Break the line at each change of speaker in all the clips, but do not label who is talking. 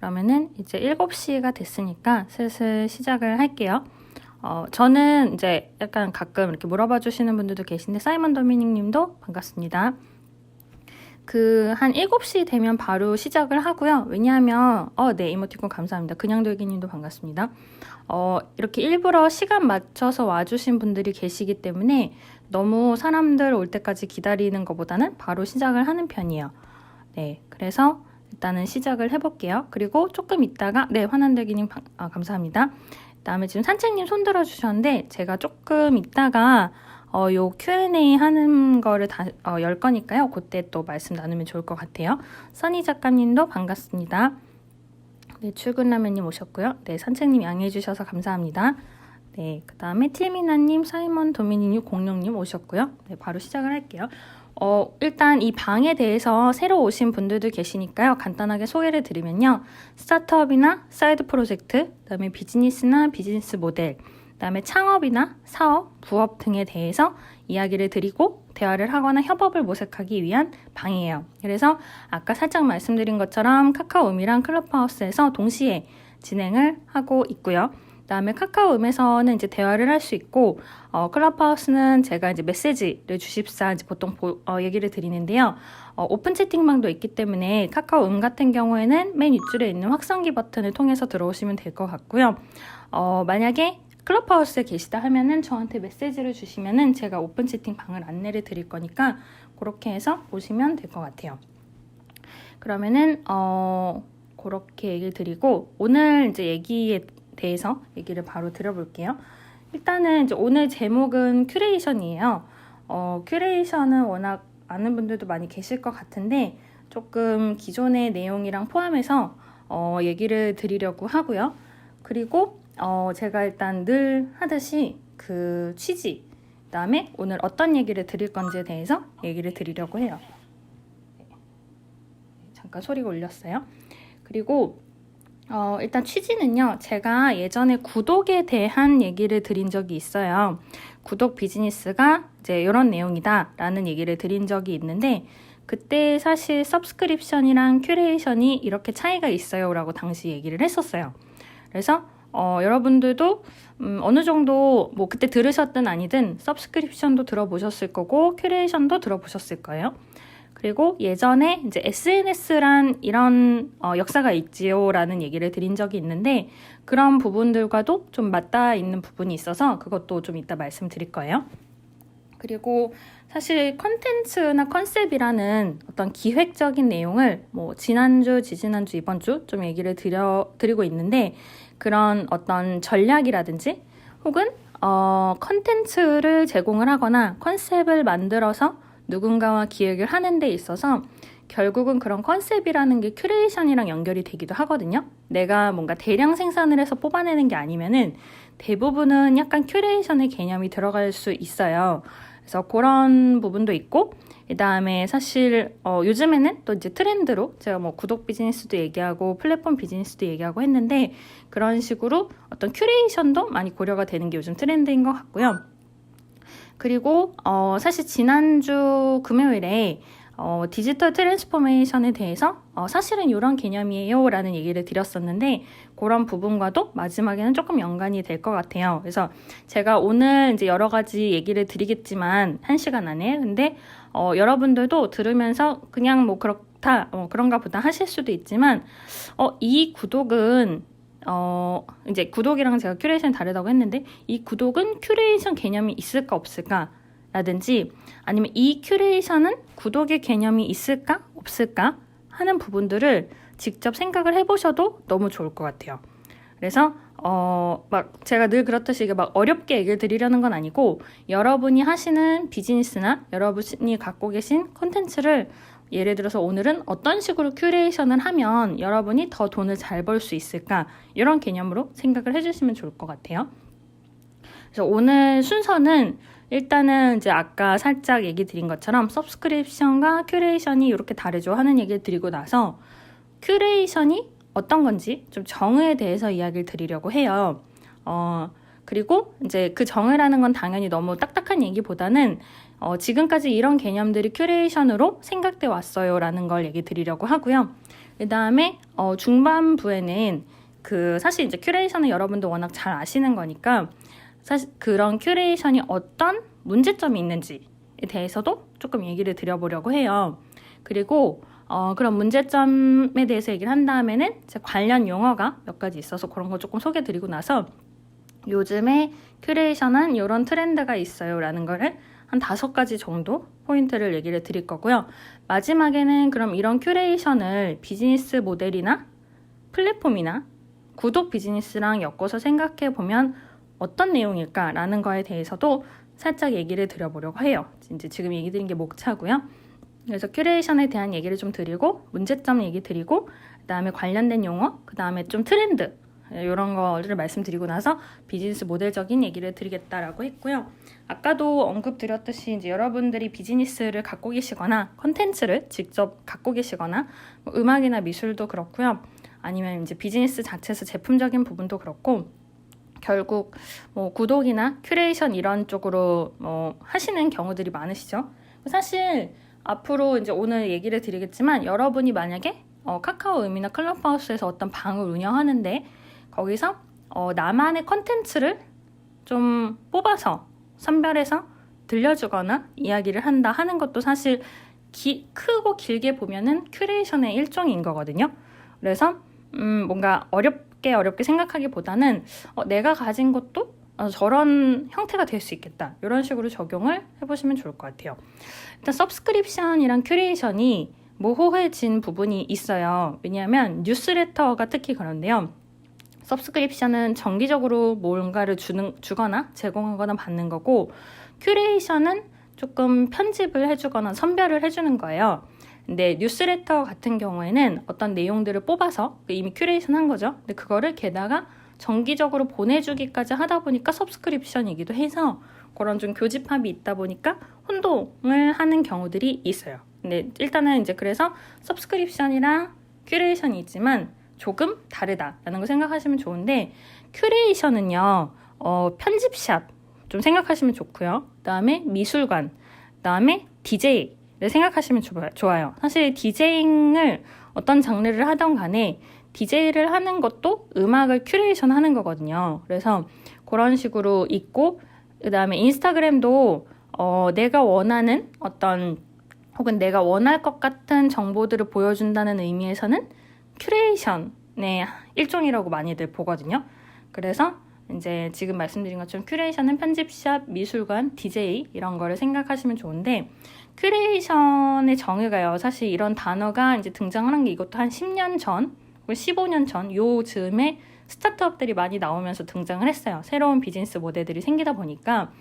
그러면은 이제 7시가 됐으니까 슬슬 시작을 할게요. 저는 이제 약간 가끔 이렇게 물어봐 주시는 분들도 계신데, 사이먼 도미닉 님도 반갑습니다. 한 7시 되면 바로 시작을 하고요. 왜냐하면, 네, 이모티콘 감사합니다. 그냥돌기 님도 반갑습니다. 이렇게 일부러 시간 맞춰서 와주신 분들이 계시기 때문에 너무 사람들 올 때까지 기다리는 것보다는 바로 시작을 하는 편이에요. 네, 그래서 일단은 시작을 해볼게요. 그리고 조금 있다가, 네, 환한대기님 감사합니다. 그다음에 지금 산책님 손 들어주셨는데, 제가 조금 있다가 요 Q&A 하는 거를 열 거니까요. 그때 또 말씀 나누면 좋을 것 같아요. 써니 작가님도 반갑습니다. 네, 출근라면님 오셨고요. 네, 산책님 양해해 주셔서 감사합니다. 네, 그 다음에 틸미나님, 사이먼 도미니님, 공룡님 오셨고요. 네, 바로 시작을 할게요. 일단 이 방에 대해서 새로 오신 분들도 계시니까요. 간단하게 소개를 드리면요. 스타트업이나 사이드 프로젝트, 그 다음에 비즈니스나 비즈니스 모델, 그 다음에 창업이나 사업, 부업 등에 대해서 이야기를 드리고 대화를 하거나 협업을 모색하기 위한 방이에요. 그래서 아까 살짝 말씀드린 것처럼 카카오음이랑 클럽하우스에서 동시에 진행을 하고 있고요. 그다음에 카카오음에서는 이제 대화를 할 수 있고, 클럽하우스는 제가 이제 메시지를 주십사 이제 보통 얘기를 드리는데요. 오픈 채팅방도 있기 때문에 카카오음 같은 경우에는 맨 윗줄에 있는 확성기 버튼을 통해서 들어오시면 될 것 같고요. 만약에 클럽하우스에 계시다 하면은 저한테 메시지를 주시면은 제가 오픈 채팅방을 안내를 드릴 거니까 그렇게 해서 오시면 될 것 같아요. 그러면은 그렇게 얘기를 드리고, 오늘 이제 얘기에 대해서 얘기를 바로 드려볼게요. 일단은 이제 오늘 제목은 큐레이션이에요. 큐레이션은 워낙 아는 분들도 많이 계실 것 같은데 조금 기존의 내용이랑 포함해서 얘기를 드리려고 하고요. 그리고 제가 일단 늘 하듯이 그 취지, 그 다음에 오늘 어떤 얘기를 드릴 건지에 대해서 얘기를 드리려고 해요. 잠깐 소리가 울렸어요. 그리고 일단 취지는요, 제가 예전에 구독에 대한 얘기를 드린 적이 있어요. 구독 비즈니스가 이제 이런 내용이다 라는 얘기를 드린 적이 있는데, 그때 사실 서브스크립션이랑 큐레이션이 이렇게 차이가 있어요 라고 당시 얘기를 했었어요. 그래서 여러분들도 어느 정도 뭐 그때 들으셨든 아니든 서브스크립션도 들어보셨을 거고 큐레이션도 들어보셨을 거예요. 그리고 예전에 이제 SNS란 이런 역사가 있지요 라는 얘기를 드린 적이 있는데, 그런 부분들과도 좀 맞닿아 있는 부분이 있어서 그것도 좀 이따 말씀드릴 거예요. 그리고 사실 컨텐츠나 컨셉이라는 어떤 기획적인 내용을 뭐 지난주, 지지난주, 이번 주 좀 얘기를 드리고 있는데, 그런 어떤 전략이라든지 혹은 컨텐츠를 제공을 하거나 컨셉을 만들어서 누군가와 기획을 하는 데 있어서 결국은 그런 컨셉이라는 게 큐레이션이랑 연결이 되기도 하거든요. 내가 뭔가 대량 생산을 해서 뽑아내는 게 아니면은 대부분은 약간 큐레이션의 개념이 들어갈 수 있어요. 그래서 그런 부분도 있고, 그 다음에 사실 요즘에는 또 이제 트렌드로 제가 뭐 구독 비즈니스도 얘기하고 플랫폼 비즈니스도 얘기하고 했는데, 그런 식으로 어떤 큐레이션도 많이 고려가 되는 게 요즘 트렌드인 것 같고요. 그리고 사실 지난주 금요일에 디지털 트랜스포메이션에 대해서 사실은 이런 개념이에요 라는 얘기를 드렸었는데, 그런 부분과도 마지막에는 조금 연관이 될 것 같아요. 그래서 제가 오늘 이제 여러 가지 얘기를 드리겠지만 1시간 안에, 근데 여러분들도 들으면서 그냥 뭐 그렇다 그런가 보다 하실 수도 있지만, 이 구독은 이제 구독이랑 제가 큐레이션이 다르다고 했는데, 이 구독은 큐레이션 개념이 있을까 없을까 라든지, 아니면 이 큐레이션은 구독의 개념이 있을까 없을까 하는 부분들을 직접 생각을 해보셔도 너무 좋을 것 같아요. 그래서 막 제가 늘 그렇듯이 이게 막 어렵게 얘기를 드리려는 건 아니고, 여러분이 하시는 비즈니스나 여러분이 갖고 계신 콘텐츠를 예를 들어서 오늘은 어떤 식으로 큐레이션을 하면 여러분이 더 돈을 잘 벌 수 있을까, 이런 개념으로 생각을 해주시면 좋을 것 같아요. 그래서 오늘 순서는 일단은 이제 아까 살짝 얘기 드린 것처럼 서브스크립션과 큐레이션이 이렇게 다르죠 하는 얘기를 드리고 나서, 큐레이션이 어떤 건지 좀 정의에 대해서 이야기를 드리려고 해요. 그리고 이제 그 정의라는 건 당연히 너무 딱딱한 얘기보다는 지금까지 이런 개념들이 큐레이션으로 생각돼 왔어요 라는 걸 얘기 드리려고 하고요. 그 다음에 중반부에는 사실 이제 큐레이션은 여러분도 워낙 잘 아시는 거니까 사실 그런 큐레이션이 어떤 문제점이 있는지에 대해서도 조금 얘기를 드려보려고 해요. 그리고 그런 문제점에 대해서 얘기를 한 다음에는 이제 관련 용어가 몇 가지 있어서 그런 거 조금 소개 드리고 나서 요즘에 큐레이션은 이런 트렌드가 있어요 라는 거를 한 5가지 정도 포인트를 얘기를 드릴 거고요. 마지막에는 그럼 이런 큐레이션을 비즈니스 모델이나 플랫폼이나 구독 비즈니스랑 엮어서 생각해 보면 어떤 내용일까라는 거에 대해서도 살짝 얘기를 드려보려고 해요. 이제 지금 얘기 드린 게 목차고요. 그래서 큐레이션에 대한 얘기를 좀 드리고 문제점 얘기 드리고 그 다음에 관련된 용어, 그 다음에 좀 트렌드 이런 거를 말씀드리고 나서 비즈니스 모델적인 얘기를 드리겠다라고 했고요. 아까도 언급드렸듯이 이제 여러분들이 비즈니스를 갖고 계시거나 컨텐츠를 직접 갖고 계시거나 뭐 음악이나 미술도 그렇고요. 아니면 이제 비즈니스 자체에서 제품적인 부분도 그렇고 결국 뭐 구독이나 큐레이션 이런 쪽으로 하시는 경우들이 많으시죠. 사실 앞으로 이제 오늘 얘기를 드리겠지만 여러분이 만약에 카카오음이나 클럽하우스에서 어떤 방을 운영하는데 거기서 나만의 컨텐츠를 좀 뽑아서 선별해서 들려주거나 이야기를 한다 하는 것도 사실 크고 길게 보면은 큐레이션의 일종인 거거든요. 그래서 뭔가 어렵게 생각하기보다는 내가 가진 것도 저런 형태가 될 수 있겠다. 이런 식으로 적용을 해보시면 좋을 것 같아요. 일단 서브스크립션이랑 큐레이션이 모호해진 부분이 있어요. 왜냐하면 뉴스레터가 특히 그런데요. 서브스크립션은 정기적으로 뭔가를 주거나 제공하거나 받는 거고 큐레이션은 조금 편집을 해주거나 선별을 해주는 거예요. 근데 뉴스레터 같은 경우에는 어떤 내용들을 뽑아서 이미 큐레이션 한 거죠. 근데 그거를 게다가 정기적으로 보내주기까지 하다 보니까 서브스크립션이기도 해서 그런 좀 교집합이 있다 보니까 혼동을 하는 경우들이 있어요. 근데 일단은 이제 그래서 서브스크립션이랑 큐레이션이 있지만 조금 다르다라는 거 생각하시면 좋은데 큐레이션은요 편집샵 좀 생각하시면 좋고요. 그 다음에 미술관, 그 다음에 DJ를 생각하시면 좋아요. 사실 디제잉을 어떤 장르를 하던 간에 DJ를 하는 것도 음악을 큐레이션 하는 거거든요. 그래서 그런 식으로 있고 그 다음에 인스타그램도 내가 원하는 혹은 내가 원할 것 같은 정보들을 보여준다는 의미에서는 큐레이션의 일종이라고 많이들 보거든요. 그래서 이제 지금 말씀드린 것처럼 큐레이션은 편집샵, 미술관, DJ 이런 거를 생각하시면 좋은데 큐레이션의 정의가요. 사실 이런 단어가 이제 등장하는 게 이것도 한 10년 전, 15년 전 요즘에 스타트업들이 많이 나오면서 등장을 했어요. 새로운 비즈니스 모델들이 생기다 보니까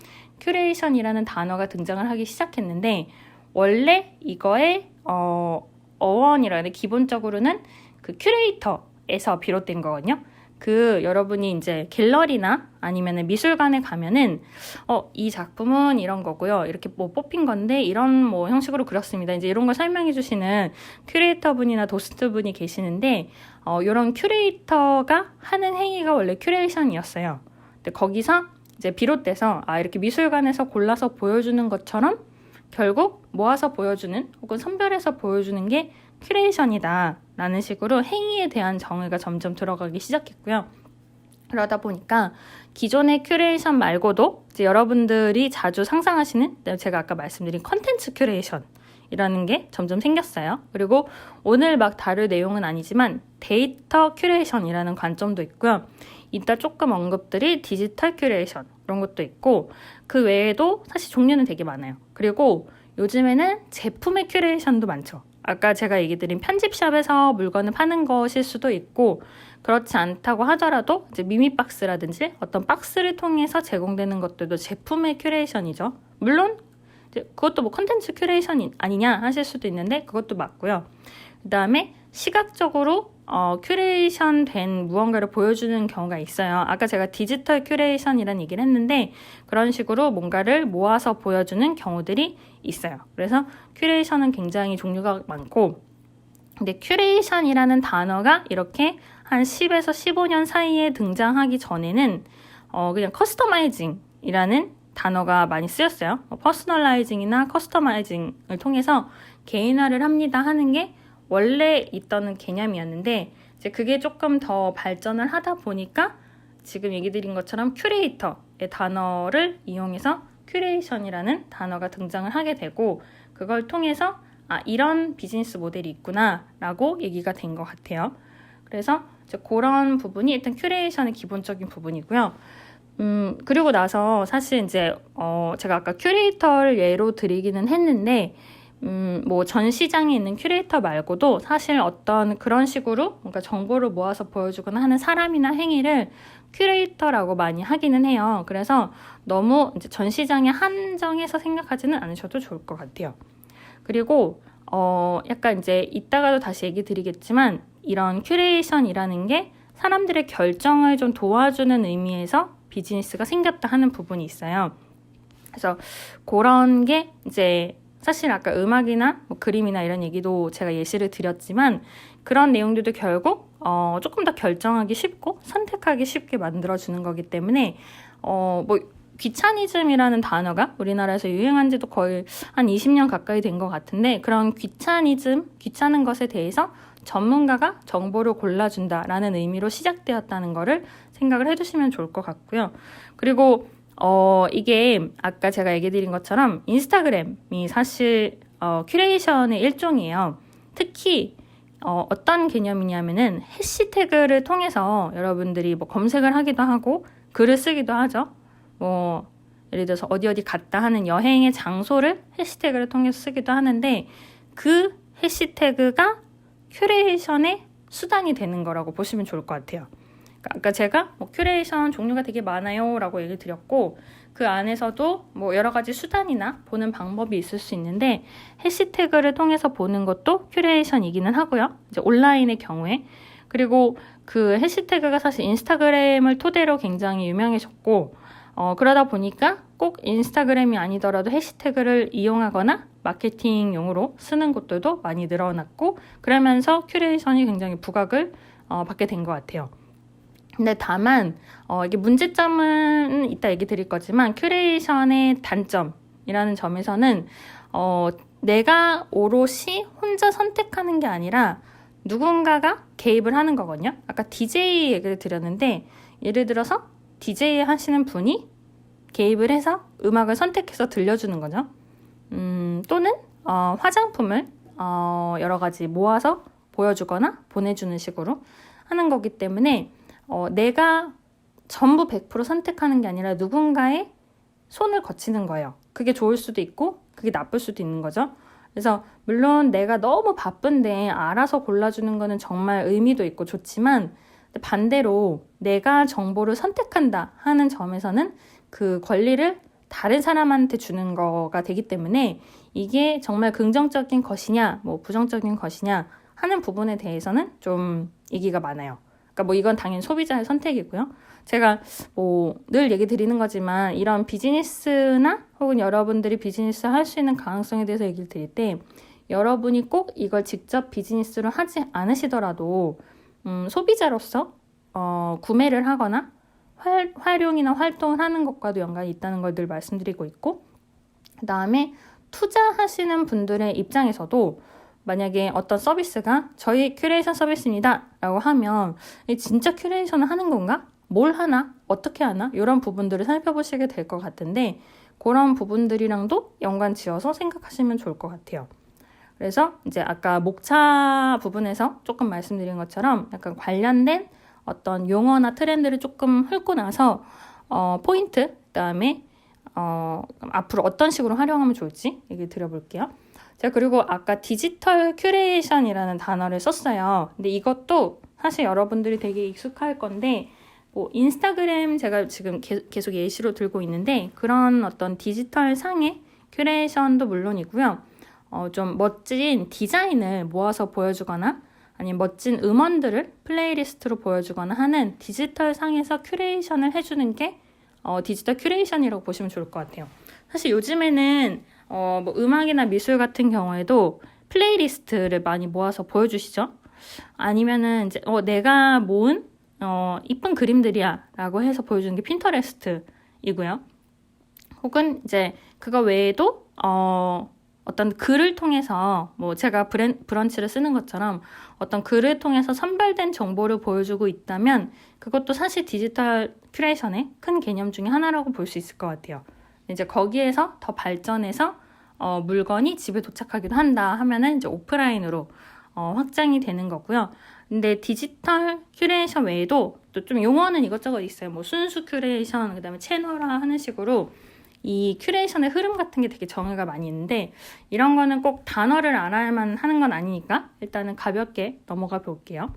큐레이션이라는 단어가 등장을 하기 시작했는데 원래 이거의 어원이라 해야 돼. 기본적으로는 그 큐레이터에서 비롯된 거거든요. 여러분이 이제 갤러리나 아니면 미술관에 가면은 이 작품은 이런 거고요. 이렇게 뭐 뽑힌 건데 이런 뭐 형식으로 그렸습니다. 이제 이런 걸 설명해 주시는 큐레이터 분이나 도스트 분이 계시는데 이런 큐레이터가 하는 행위가 원래 큐레이션이었어요. 근데 거기서 이제 비롯돼서 이렇게 미술관에서 골라서 보여주는 것처럼 결국 모아서 보여주는 혹은 선별해서 보여주는 게 큐레이션이다 라는 식으로 행위에 대한 정의가 점점 들어가기 시작했고요. 그러다 보니까 기존의 큐레이션 말고도 이제 여러분들이 자주 상상하시는 제가 아까 말씀드린 컨텐츠 큐레이션이라는 게 점점 생겼어요. 그리고 오늘 막 다룰 내용은 아니지만 데이터 큐레이션이라는 관점도 있고요. 이따 조금 언급드릴 디지털 큐레이션 이런 것도 있고 그 외에도 사실 종류는 되게 많아요. 그리고 요즘에는 제품의 큐레이션도 많죠. 아까 제가 얘기 드린 편집샵에서 물건을 파는 것일 수도 있고 그렇지 않다고 하더라도 이제 미미박스라든지 어떤 박스를 통해서 제공되는 것들도 제품의 큐레이션이죠. 물론 이제 그것도 뭐 컨텐츠 큐레이션이 아니냐 하실 수도 있는데 그것도 맞고요. 그 다음에 시각적으로 큐레이션 된 무언가를 보여주는 경우가 있어요. 아까 제가 디지털 큐레이션이라는 얘기를 했는데 그런 식으로 뭔가를 모아서 보여주는 경우들이 있어요. 그래서 큐레이션은 굉장히 종류가 많고 근데 큐레이션이라는 단어가 이렇게 한 10에서 15년 사이에 등장하기 전에는 그냥 커스터마이징이라는 단어가 많이 쓰였어요. 퍼스널라이징이나 커스터마이징을 통해서 개인화를 합니다 하는 게 원래 있던 개념이었는데 이제 그게 조금 더 발전을 하다 보니까 지금 얘기 드린 것처럼 큐레이터의 단어를 이용해서 큐레이션이라는 단어가 등장을 하게 되고 그걸 통해서 이런 비즈니스 모델이 있구나 라고 얘기가 된 것 같아요. 그래서 이제 그런 부분이 일단 큐레이션의 기본적인 부분이고요. 그리고 나서 사실 이제 제가 아까 큐레이터를 예로 드리기는 했는데 뭐 전 시장에 있는 큐레이터 말고도 사실 어떤 그런 식으로 뭔가 정보를 모아서 보여주거나 하는 사람이나 행위를 큐레이터라고 많이 하기는 해요. 그래서 너무 이제 전 시장에 한정해서 생각하지는 않으셔도 좋을 것 같아요. 그리고 약간 이제 이따가도 다시 얘기 드리겠지만 이런 큐레이션이라는 게 사람들의 결정을 좀 도와주는 의미에서 비즈니스가 생겼다 하는 부분이 있어요. 그래서 그런 게 이제 사실 아까 음악이나 뭐 그림이나 이런 얘기도 제가 예시를 드렸지만 그런 내용들도 결국 조금 더 결정하기 쉽고 선택하기 쉽게 만들어주는 거기 때문에 뭐 귀차니즘이라는 단어가 우리나라에서 유행한 지도 거의 한 20년 가까이 된 것 같은데 그런 귀찮은 것에 대해서 전문가가 정보를 골라준다라는 의미로 시작되었다는 거를 생각을 해두시면 좋을 것 같고요. 그리고 이게 아까 제가 얘기 드린 것처럼 인스타그램이 사실 큐레이션의 일종이에요. 특히 어떤 개념이냐면은 해시태그를 통해서 여러분들이 뭐 검색을 하기도 하고 글을 쓰기도 하죠. 뭐 예를 들어서 어디 갔다 하는 여행의 장소를 해시태그를 통해서 쓰기도 하는데 그 해시태그가 큐레이션의 수단이 되는 거라고 보시면 좋을 것 같아요. 아까 제가 뭐 큐레이션 종류가 되게 많아요 라고 얘기를 드렸고 그 안에서도 뭐 여러 가지 수단이나 보는 방법이 있을 수 있는데 해시태그를 통해서 보는 것도 큐레이션이기는 하고요. 이제 온라인의 경우에 그리고 그 해시태그가 사실 인스타그램을 토대로 굉장히 유명해졌고 그러다 보니까 꼭 인스타그램이 아니더라도 해시태그를 이용하거나 마케팅용으로 쓰는 곳들도 많이 늘어났고 그러면서 큐레이션이 굉장히 부각을 받게 된 것 같아요. 근데 다만 이게 문제점은 이따 얘기 드릴 거지만 큐레이션의 단점이라는 점에서는 내가 오롯이 혼자 선택하는 게 아니라 누군가가 개입을 하는 거거든요. 아까 DJ 얘기를 드렸는데 예를 들어서 DJ 하시는 분이 개입을 해서 음악을 선택해서 들려주는 거죠. 또는 화장품을 여러 가지 모아서 보여주거나 보내주는 식으로 하는 거기 때문에 내가 전부 100% 선택하는 게 아니라 누군가의 손을 거치는 거예요. 그게 좋을 수도 있고 그게 나쁠 수도 있는 거죠. 그래서 물론 내가 너무 바쁜데 알아서 골라주는 거는 정말 의미도 있고 좋지만 반대로 내가 정보를 선택한다 하는 점에서는 그 권리를 다른 사람한테 주는 거가 되기 때문에 이게 정말 긍정적인 것이냐 뭐 부정적인 것이냐 하는 부분에 대해서는 좀 얘기가 많아요. 그러니까 뭐 이건 당연히 소비자의 선택이고요. 제가 뭐 늘 얘기 드리는 거지만 이런 비즈니스나 혹은 여러분들이 비즈니스 할 수 있는 가능성에 대해서 얘기를 드릴 때 여러분이 꼭 이걸 직접 비즈니스로 하지 않으시더라도 소비자로서 구매를 하거나 활용이나 활동을 하는 것과도 연관이 있다는 걸 늘 말씀드리고 있고 그 다음에 투자하시는 분들의 입장에서도 만약에 어떤 서비스가 저희 큐레이션 서비스입니다 라고 하면 진짜 큐레이션을 하는 건가? 뭘 하나? 어떻게 하나? 이런 부분들을 살펴보시게 될 것 같은데 그런 부분들이랑도 연관 지어서 생각하시면 좋을 것 같아요. 그래서 이제 아까 목차 부분에서 조금 말씀드린 것처럼 약간 관련된 어떤 용어나 트렌드를 조금 훑고 나서 포인트, 그다음에 앞으로 어떤 식으로 활용하면 좋을지 얘기 드려볼게요. 제가 그리고 아까 디지털 큐레이션이라는 단어를 썼어요. 근데 이것도 사실 여러분들이 되게 익숙할 건데 뭐 인스타그램 제가 지금 계속 예시로 들고 있는데 그런 어떤 디지털 상의 큐레이션도 물론이고요. 좀 멋진 디자인을 모아서 보여주거나 아니면 멋진 음원들을 플레이리스트로 보여주거나 하는 디지털 상에서 큐레이션을 해주는 게 디지털 큐레이션이라고 보시면 좋을 것 같아요. 사실 요즘에는 뭐 음악이나 미술 같은 경우에도 플레이리스트를 많이 모아서 보여주시죠. 아니면은 이제 내가 모은 이쁜 그림들이야 라고 해서 보여주는 게 핀터레스트이고요. 혹은 이제 그거 외에도 어떤 글을 통해서 뭐 제가 브런치를 쓰는 것처럼 어떤 글을 통해서 선별된 정보를 보여주고 있다면 그것도 사실 디지털 큐레이션의 큰 개념 중에 하나라고 볼 수 있을 것 같아요. 이제 거기에서 더 발전해서 물건이 집에 도착하기도 한다 하면은 이제 오프라인으로 확장이 되는 거고요. 근데 디지털 큐레이션 외에도 또 좀 용어는 이것저것 있어요. 뭐 순수 큐레이션, 그다음에 채널화 하는 식으로 이 큐레이션의 흐름 같은 게 되게 정의가 많이 있는데 이런 거는 꼭 단어를 알아야만 하는 건 아니니까 일단은 가볍게 넘어가 볼게요.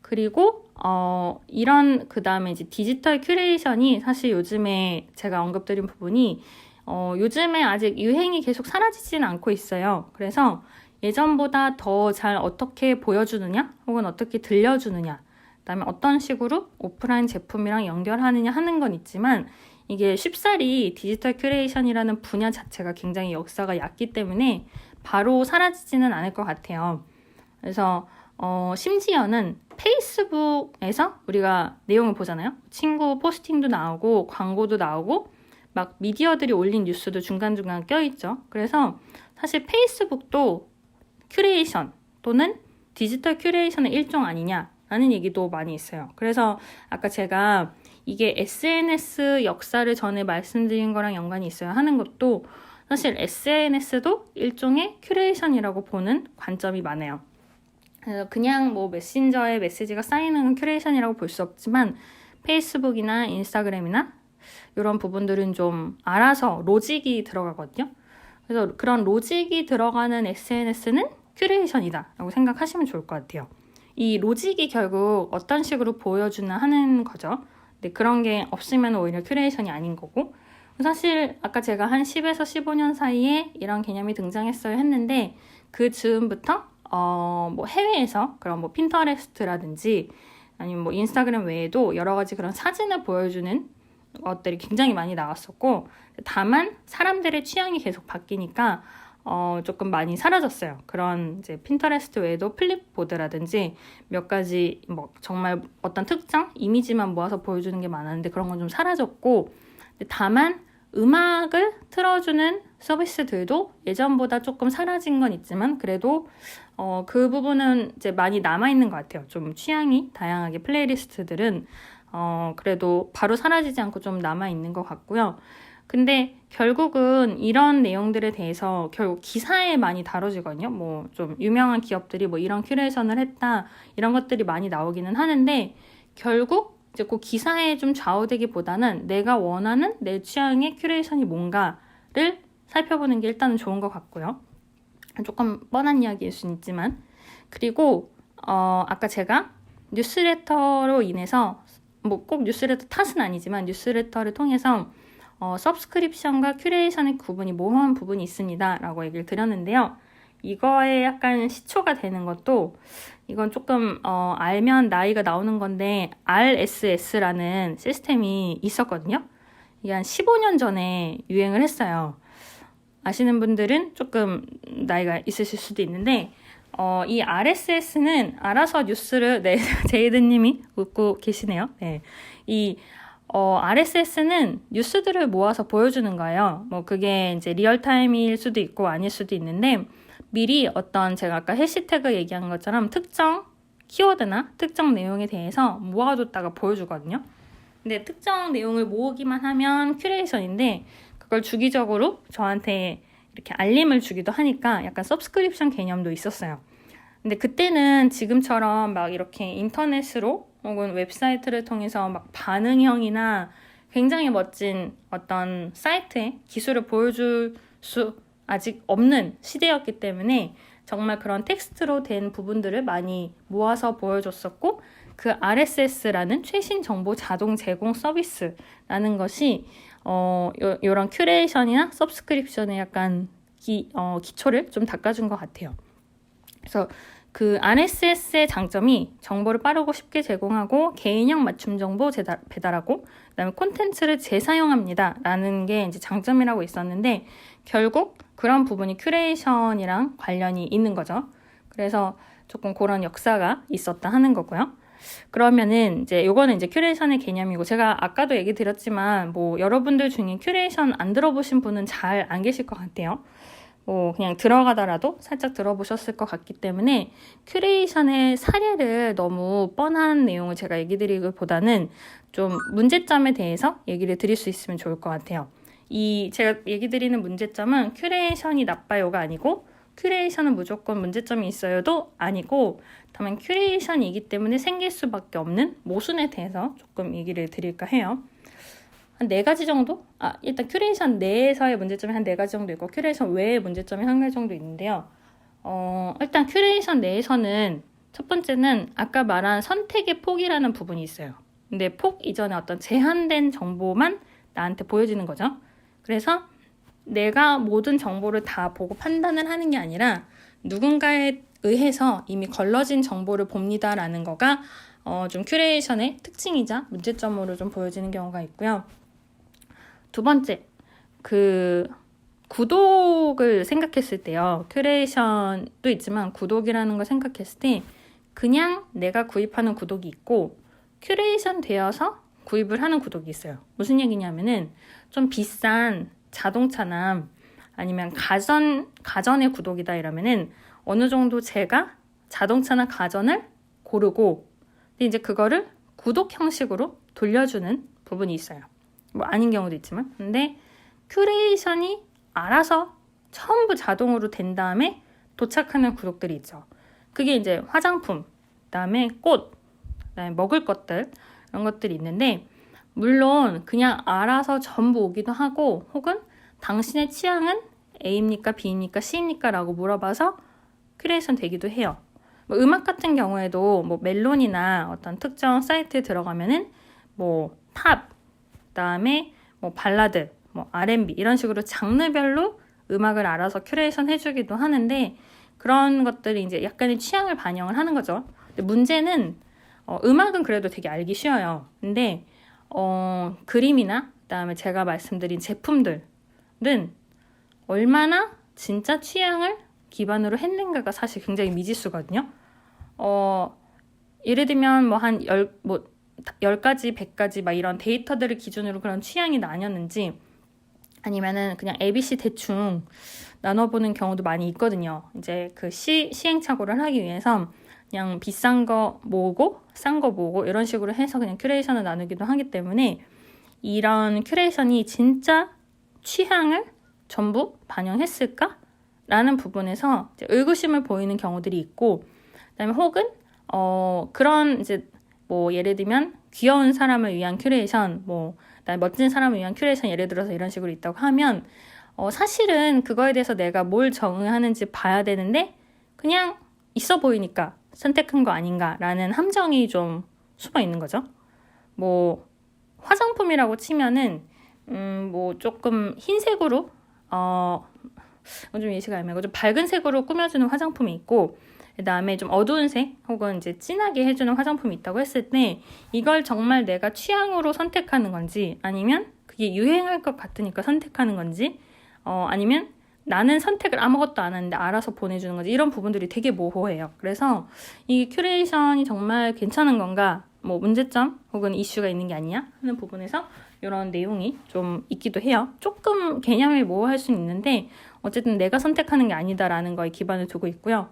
그리고 이런 그다음에 이제 디지털 큐레이션이 사실 요즘에 제가 언급드린 부분이 요즘에 아직 유행이 계속 사라지지는 않고 있어요. 그래서 예전보다 더 잘 어떻게 보여주느냐 혹은 어떻게 들려주느냐 그다음에 어떤 식으로 오프라인 제품이랑 연결하느냐 하는 건 있지만 이게 쉽사리 디지털 큐레이션이라는 분야 자체가 굉장히 역사가 얕기 때문에 바로 사라지지는 않을 것 같아요. 그래서 심지어는 페이스북에서 우리가 내용을 보잖아요. 친구 포스팅도 나오고 광고도 나오고 막 미디어들이 올린 뉴스도 중간중간 껴있죠. 그래서 사실 페이스북도 큐레이션 또는 디지털 큐레이션의 일종 아니냐라는 얘기도 많이 있어요. 그래서 아까 제가 이게 SNS 역사를 전에 말씀드린 거랑 연관이 있어야 하는 것도 사실 SNS도 일종의 큐레이션이라고 보는 관점이 많아요. 그래서 그냥 뭐 메신저에 메시지가 쌓이는 큐레이션이라고 볼 수 없지만 페이스북이나 인스타그램이나 이런 부분들은 좀 알아서 로직이 들어가거든요. 그래서 그런 로직이 들어가는 SNS는 큐레이션이다 라고 생각하시면 좋을 것 같아요. 이 로직이 결국 어떤 식으로 보여주나 하는 거죠. 근데 그런 게 없으면 오히려 큐레이션이 아닌 거고 사실 아까 제가 한 10에서 15년 사이에 이런 개념이 등장했어야 했는데 그 즈음부터 뭐 해외에서 그런 뭐 핀터레스트라든지 아니면 뭐 인스타그램 외에도 여러 가지 그런 사진을 보여주는 것들이 굉장히 많이 나왔었고 다만 사람들의 취향이 계속 바뀌니까 조금 많이 사라졌어요. 그런 이제 핀터레스트 외에도 플립보드라든지 몇 가지 뭐 정말 어떤 특정 이미지만 모아서 보여주는 게 많았는데 그런 건 좀 사라졌고 다만 음악을 틀어주는 서비스들도 예전보다 조금 사라진 건 있지만 그래도 그 부분은 이제 많이 남아있는 것 같아요. 좀 취향이 다양하게 플레이리스트들은 그래도 바로 사라지지 않고 좀 남아있는 것 같고요. 근데 결국은 이런 내용들에 대해서 결국 기사에 많이 다뤄지거든요. 뭐 좀 유명한 기업들이 뭐 이런 큐레이션을 했다 이런 것들이 많이 나오기는 하는데 결국 이제 그 기사에 좀 좌우되기보다는 내가 원하는 내 취향의 큐레이션이 뭔가를 살펴보는 게 일단은 좋은 것 같고요. 조금 뻔한 이야기일 수는 있지만 그리고 아까 제가 뉴스레터로 인해서 뭐 꼭 뉴스레터 탓은 아니지만 뉴스레터를 통해서 서브스크립션과 큐레이션의 구분이 모호한 부분이 있습니다 라고 얘기를 드렸는데요. 이거에 약간 시초가 되는 것도 이건 조금 알면 나이가 나오는 건데 RSS라는 시스템이 있었거든요. 이게 한 15년 전에 유행을 했어요. 아시는 분들은 조금 나이가 있으실 수도 있는데 이 RSS는 알아서 뉴스를 네, 제이드님이 웃고 계시네요. 네. 이 RSS는 뉴스들을 모아서 보여주는 거예요. 뭐 그게 이제 리얼타임일 수도 있고 아닐 수도 있는데 미리 어떤 제가 아까 해시태그 얘기한 것처럼 특정 키워드나 특정 내용에 대해서 모아뒀다가 보여주거든요. 근데 특정 내용을 모으기만 하면 큐레이션인데 그걸 주기적으로 저한테 이렇게 알림을 주기도 하니까 약간 서브스크립션 개념도 있었어요. 근데 그때는 지금처럼 막 이렇게 인터넷으로 혹은 웹사이트를 통해서 막 반응형이나 굉장히 멋진 어떤 사이트의 기술을 보여줄 수 아직 없는 시대였기 때문에 정말 그런 텍스트로 된 부분들을 많이 모아서 보여줬었고 그 RSS라는 최신 정보 자동 제공 서비스라는 것이 이런 큐레이션이나 서브스크립션에 약간 기초를 좀 닦아준 것 같아요. 그래서 그 RSS의 장점이 정보를 빠르고 쉽게 제공하고 개인형 맞춤 정보 배달하고 그다음에 콘텐츠를 재사용합니다 라는 게 이제 장점이라고 있었는데 결국 그런 부분이 큐레이션이랑 관련이 있는 거죠. 그래서 조금 그런 역사가 있었다 하는 거고요. 그러면은 이제 요거는 이제 큐레이션의 개념이고, 제가 아까도 얘기 드렸지만 뭐 여러분들 중에 큐레이션 안 들어보신 분은 잘 안 계실 것 같아요. 뭐 그냥 들어가더라도 살짝 들어보셨을 것 같기 때문에 큐레이션의 사례를 너무 뻔한 내용을 제가 얘기 드리기보다는 좀 문제점에 대해서 얘기를 드릴 수 있으면 좋을 것 같아요. 제가 얘기 드리는 문제점은 큐레이션이 나빠요가 아니고, 큐레이션은 무조건 문제점이 있어요도 아니고, 다만 큐레이션이기 때문에 생길 수밖에 없는 모순에 대해서 조금 얘기를 드릴까 해요. 한 4가지 정도? 일단 큐레이션 내에서의 문제점이 한 4가지 정도 있고, 큐레이션 외의 문제점이 1가지 정도 있는데요. 일단 큐레이션 내에서는 첫 번째는 아까 말한 선택의 폭이라는 부분이 있어요. 근데 폭 이전에 어떤 제한된 정보만 나한테 보여지는 거죠. 그래서 내가 모든 정보를 다 보고 판단을 하는 게 아니라 누군가에 의해서 이미 걸러진 정보를 봅니다라는 거가 좀 큐레이션의 특징이자 문제점으로 좀 보여지는 경우가 있고요. 두 번째, 구독을 생각했을 때요. 큐레이션도 있지만 구독이라는 걸 생각했을 때 그냥 내가 구입하는 구독이 있고, 큐레이션 되어서 구입을 하는 구독이 있어요. 무슨 얘기냐면은 좀 비싼 자동차나 아니면 가전의 구독이다 이러면은 어느 정도 제가 자동차나 가전을 고르고, 근데 이제 그거를 구독 형식으로 돌려주는 부분이 있어요. 뭐 아닌 경우도 있지만. 근데 큐레이션이 알아서 전부 자동으로 된 다음에 도착하는 구독들이 있죠. 그게 이제 화장품, 그다음에 꽃, 그다음에 먹을 것들, 이런 것들이 있는데, 물론 그냥 알아서 전부 오기도 하고, 혹은 당신의 취향은 A입니까 B입니까 C입니까 라고 물어봐서 큐레이션 되기도 해요. 뭐 음악 같은 경우에도 뭐 멜론이나 어떤 특정 사이트에 들어가면은 뭐 팝, 그다음에 뭐 발라드, 뭐 R&B 이런 식으로 장르별로 음악을 알아서 큐레이션 해주기도 하는데, 그런 것들이 이제 약간의 취향을 반영을 하는 거죠. 근데 문제는 음악은 그래도 되게 알기 쉬워요. 근데 그림이나 그다음에 제가 말씀드린 제품들은 얼마나 진짜 취향을 기반으로 했는가가 사실 굉장히 미지수거든요. 예를 들면 뭐 한 10가지, 100가지 막 이런 데이터들을 기준으로 그런 취향이 나뉘었는지, 아니면은 그냥 ABC 대충 나눠보는 경우도 많이 있거든요. 이제 그 시행착오를 하기 위해서 그냥 비싼 거 모으고 싼 거 모으고 이런 식으로 해서 그냥 큐레이션을 나누기도 하기 때문에, 이런 큐레이션이 진짜 취향을 전부 반영했을까? 라는 부분에서 이제 의구심을 보이는 경우들이 있고, 그다음에 혹은 그런 이제 뭐 예를 들면 귀여운 사람을 위한 큐레이션, 뭐 그다음에 멋진 사람을 위한 큐레이션 예를 들어서 이런 식으로 있다고 하면 사실은 그거에 대해서 내가 뭘 정의하는지 봐야 되는데 그냥 있어 보이니까 선택한 거 아닌가라는 함정이 좀 숨어 있는 거죠. 뭐 화장품이라고 치면은 뭐 조금 흰색으로 좀 예시가 애매하고 좀 밝은 색으로 꾸며주는 화장품이 있고, 그 다음에 좀 어두운 색 혹은 이제 진하게 해주는 화장품이 있다고 했을 때, 이걸 정말 내가 취향으로 선택하는 건지, 아니면 그게 유행할 것 같으니까 선택하는 건지, 아니면 나는 선택을 아무것도 안 하는데 알아서 보내주는 건지, 이런 부분들이 되게 모호해요. 그래서 이 큐레이션이 정말 괜찮은 건가, 뭐 문제점 혹은 이슈가 있는 게 아니냐 하는 부분에서 이런 내용이 좀 있기도 해요. 조금 개념이 모호할 수는 있는데 어쨌든 내가 선택하는 게 아니다라는 거에 기반을 두고 있고요.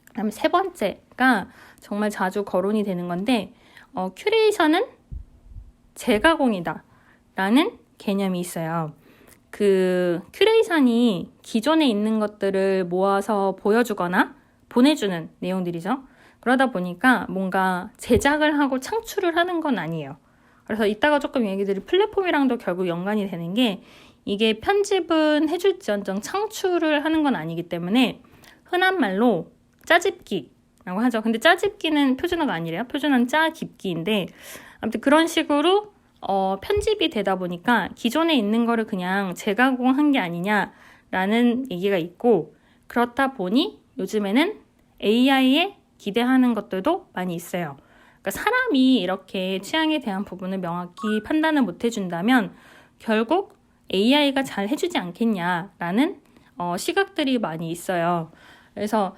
그다음에 세 번째가 정말 자주 거론이 되는 건데, 큐레이션은 재가공이다 라는 개념이 있어요. 그 큐레이션이 기존에 있는 것들을 모아서 보여주거나 보내주는 내용들이죠. 그러다 보니까 뭔가 제작을 하고 창출을 하는 건 아니에요. 그래서 이따가 조금 얘기 드릴 플랫폼이랑도 결국 연관이 되는 게, 이게 편집은 해줄지언정 창출을 하는 건 아니기 때문에 흔한 말로 짜집기라고 하죠. 근데 짜집기는 표준어가 아니래요. 표준어는 짜깁기인데, 아무튼 그런 식으로 편집이 되다 보니까 기존에 있는 거를 그냥 재가공한 게 아니냐라는 얘기가 있고, 그렇다 보니 요즘에는 AI에 기대하는 것들도 많이 있어요. 그러니까 사람이 이렇게 취향에 대한 부분을 명확히 판단을 못 해준다면 결국 AI가 잘 해주지 않겠냐라는 시각들이 많이 있어요. 그래서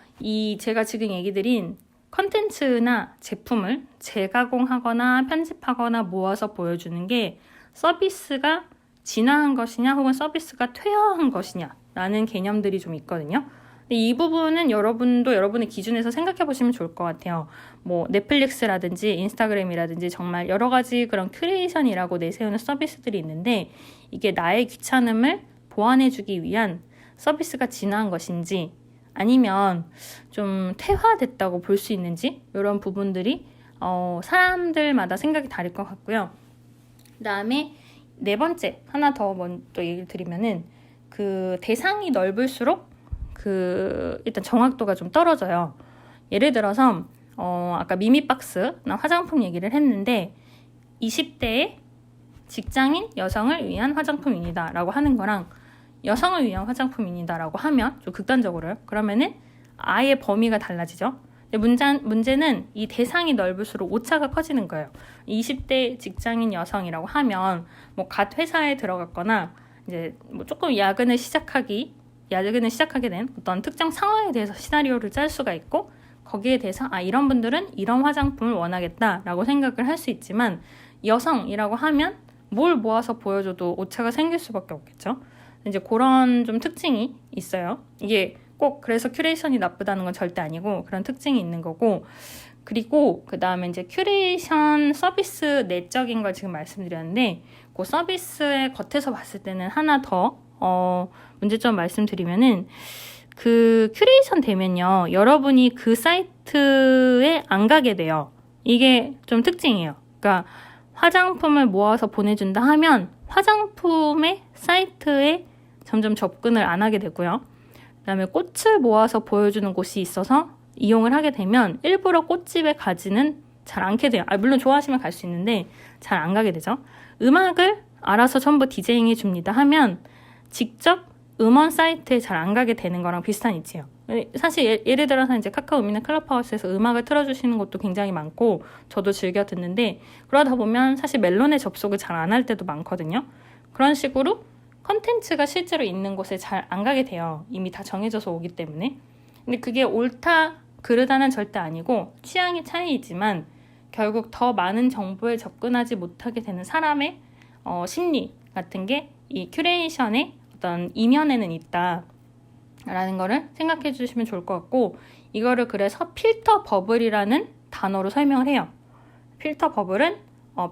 제가 지금 얘기 드린 컨텐츠나 제품을 재가공하거나 편집하거나 모아서 보여주는 게 서비스가 진화한 것이냐 혹은 서비스가 퇴화한 것이냐 라는 개념들이 좀 있거든요. 근데 이 부분은 여러분도 여러분의 기준에서 생각해 보시면 좋을 것 같아요. 뭐 넷플릭스라든지 인스타그램이라든지 정말 여러 가지 그런 큐레이션이라고 내세우는 서비스들이 있는데 이게 나의 귀찮음을 보완해주기 위한 서비스가 진화한 것인지 아니면 좀 퇴화됐다고 볼 수 있는지 이런 부분들이 사람들마다 생각이 다를 것 같고요. 그 다음에 네 번째 하나 더 먼저 얘기를 드리면은 그 대상이 넓을수록 그 일단 정확도가 좀 떨어져요. 예를 들어서 아까 미미박스나 화장품 얘기를 했는데 20대의 직장인 여성을 위한 화장품입니다 라고 하는 거랑 여성을 위한 화장품입니다 라고 하면 좀 극단적으로요. 그러면은 아예 범위가 달라지죠. 근데 문제는 이 대상이 넓을수록 오차가 커지는 거예요. 20대 직장인 여성이라고 하면 뭐 갓 회사에 들어갔거나 이제 뭐 조금 야근을 시작하게 된 어떤 특정 상황에 대해서 시나리오를 짤 수가 있고 거기에 대해서 이런 분들은 이런 화장품을 원하겠다라고 생각을 할 수 있지만 여성이라고 하면 뭘 모아서 보여줘도 오차가 생길 수밖에 없겠죠. 이제 그런 좀 특징이 있어요. 이게 꼭 그래서 큐레이션이 나쁘다는 건 절대 아니고 그런 특징이 있는 거고 그리고 그 다음에 이제 큐레이션 서비스 내적인 걸 지금 말씀드렸는데 그 서비스의 겉에서 봤을 때는 하나 더 문제점 말씀드리면은 그 큐레이션 되면요 여러분이 그 사이트에 안 가게 돼요. 이게 좀 특징이에요. 그러니까 화장품을 모아서 보내준다 하면 화장품의 사이트에 점점 접근을 안 하게 되고요. 그 다음에 꽃을 모아서 보여주는 곳이 있어서 이용을 하게 되면 일부러 꽃집에 가지는 잘 않게 돼요. 물론 좋아하시면 갈 수 있는데 잘 안 가게 되죠. 음악을 알아서 전부 디제잉 해줍니다 하면 직접 음원 사이트에 잘 안 가게 되는 거랑 비슷한 이치예요. 사실 예를 들어서 이제 카카오미나 클럽하우스에서 음악을 틀어주시는 것도 굉장히 많고 저도 즐겨 듣는데 그러다 보면 사실 멜론에 접속을 잘 안 할 때도 많거든요. 그런 식으로 컨텐츠가 실제로 있는 곳에 잘 안 가게 돼요. 이미 다 정해져서 오기 때문에. 근데 그게 옳다 그르다는 절대 아니고 취향의 차이이지만 결국 더 많은 정보에 접근하지 못하게 되는 사람의 심리 같은 게 이 큐레이션의 어떤 이면에는 있다라는 거를 생각해 주시면 좋을 것 같고 이거를 그래서 필터 버블이라는 단어로 설명을 해요. 필터 버블은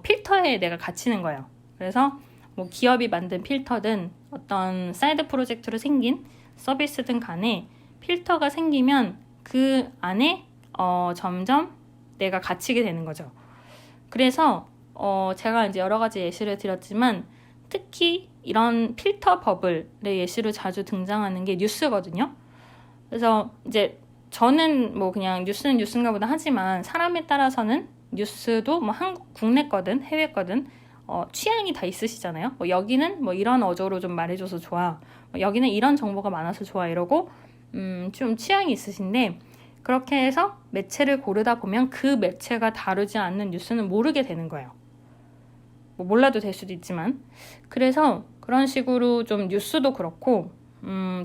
필터에 내가 갇히는 거예요. 그래서 뭐 기업이 만든 필터든 어떤 사이드 프로젝트로 생긴 서비스든 간에 필터가 생기면 그 안에 점점 내가 갇히게 되는 거죠. 그래서 제가 이제 여러 가지 예시를 드렸지만 특히 이런 필터 버블의 예시로 자주 등장하는 게 뉴스거든요. 그래서 이제 저는 뭐 그냥 뉴스는 뉴스인가 보다 하지만 사람에 따라서는 뉴스도 뭐 국내 거든 해외 거든 취향이 다 있으시잖아요. 뭐 여기는 뭐 이런 어조로 좀 말해줘서 좋아. 여기는 이런 정보가 많아서 좋아 이러고 좀 취향이 있으신데 그렇게 해서 매체를 고르다 보면 그 매체가 다루지 않는 뉴스는 모르게 되는 거예요. 뭐 몰라도 될 수도 있지만 그래서 그런 식으로 좀 뉴스도 그렇고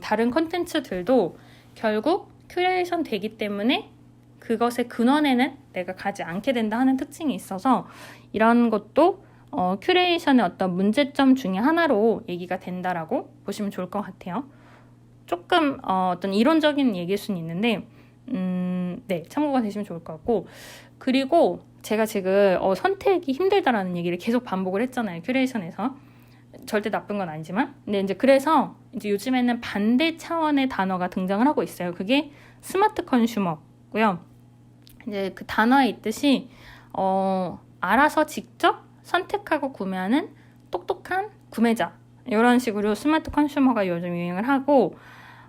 다른 컨텐츠들도 결국 큐레이션 되기 때문에 그것의 근원에는 내가 가지 않게 된다 하는 특징이 있어서 이런 것도 큐레이션의 어떤 문제점 중에 하나로 얘기가 된다라고 보시면 좋을 것 같아요. 조금 어떤 이론적인 얘기일 수는 있는데 네, 참고가 되시면 좋을 것 같고 그리고 제가 지금 선택이 힘들다라는 얘기를 계속 반복을 했잖아요. 큐레이션에서. 절대 나쁜 건 아니지만. 근데 이제 그래서 이제 요즘에는 반대 차원의 단어가 등장을 하고 있어요. 그게 스마트 컨슈머고요. 이제 그 단어에 있듯이 알아서 직접 선택하고 구매하는 똑똑한 구매자. 이런 식으로 스마트 컨슈머가 요즘 유행을 하고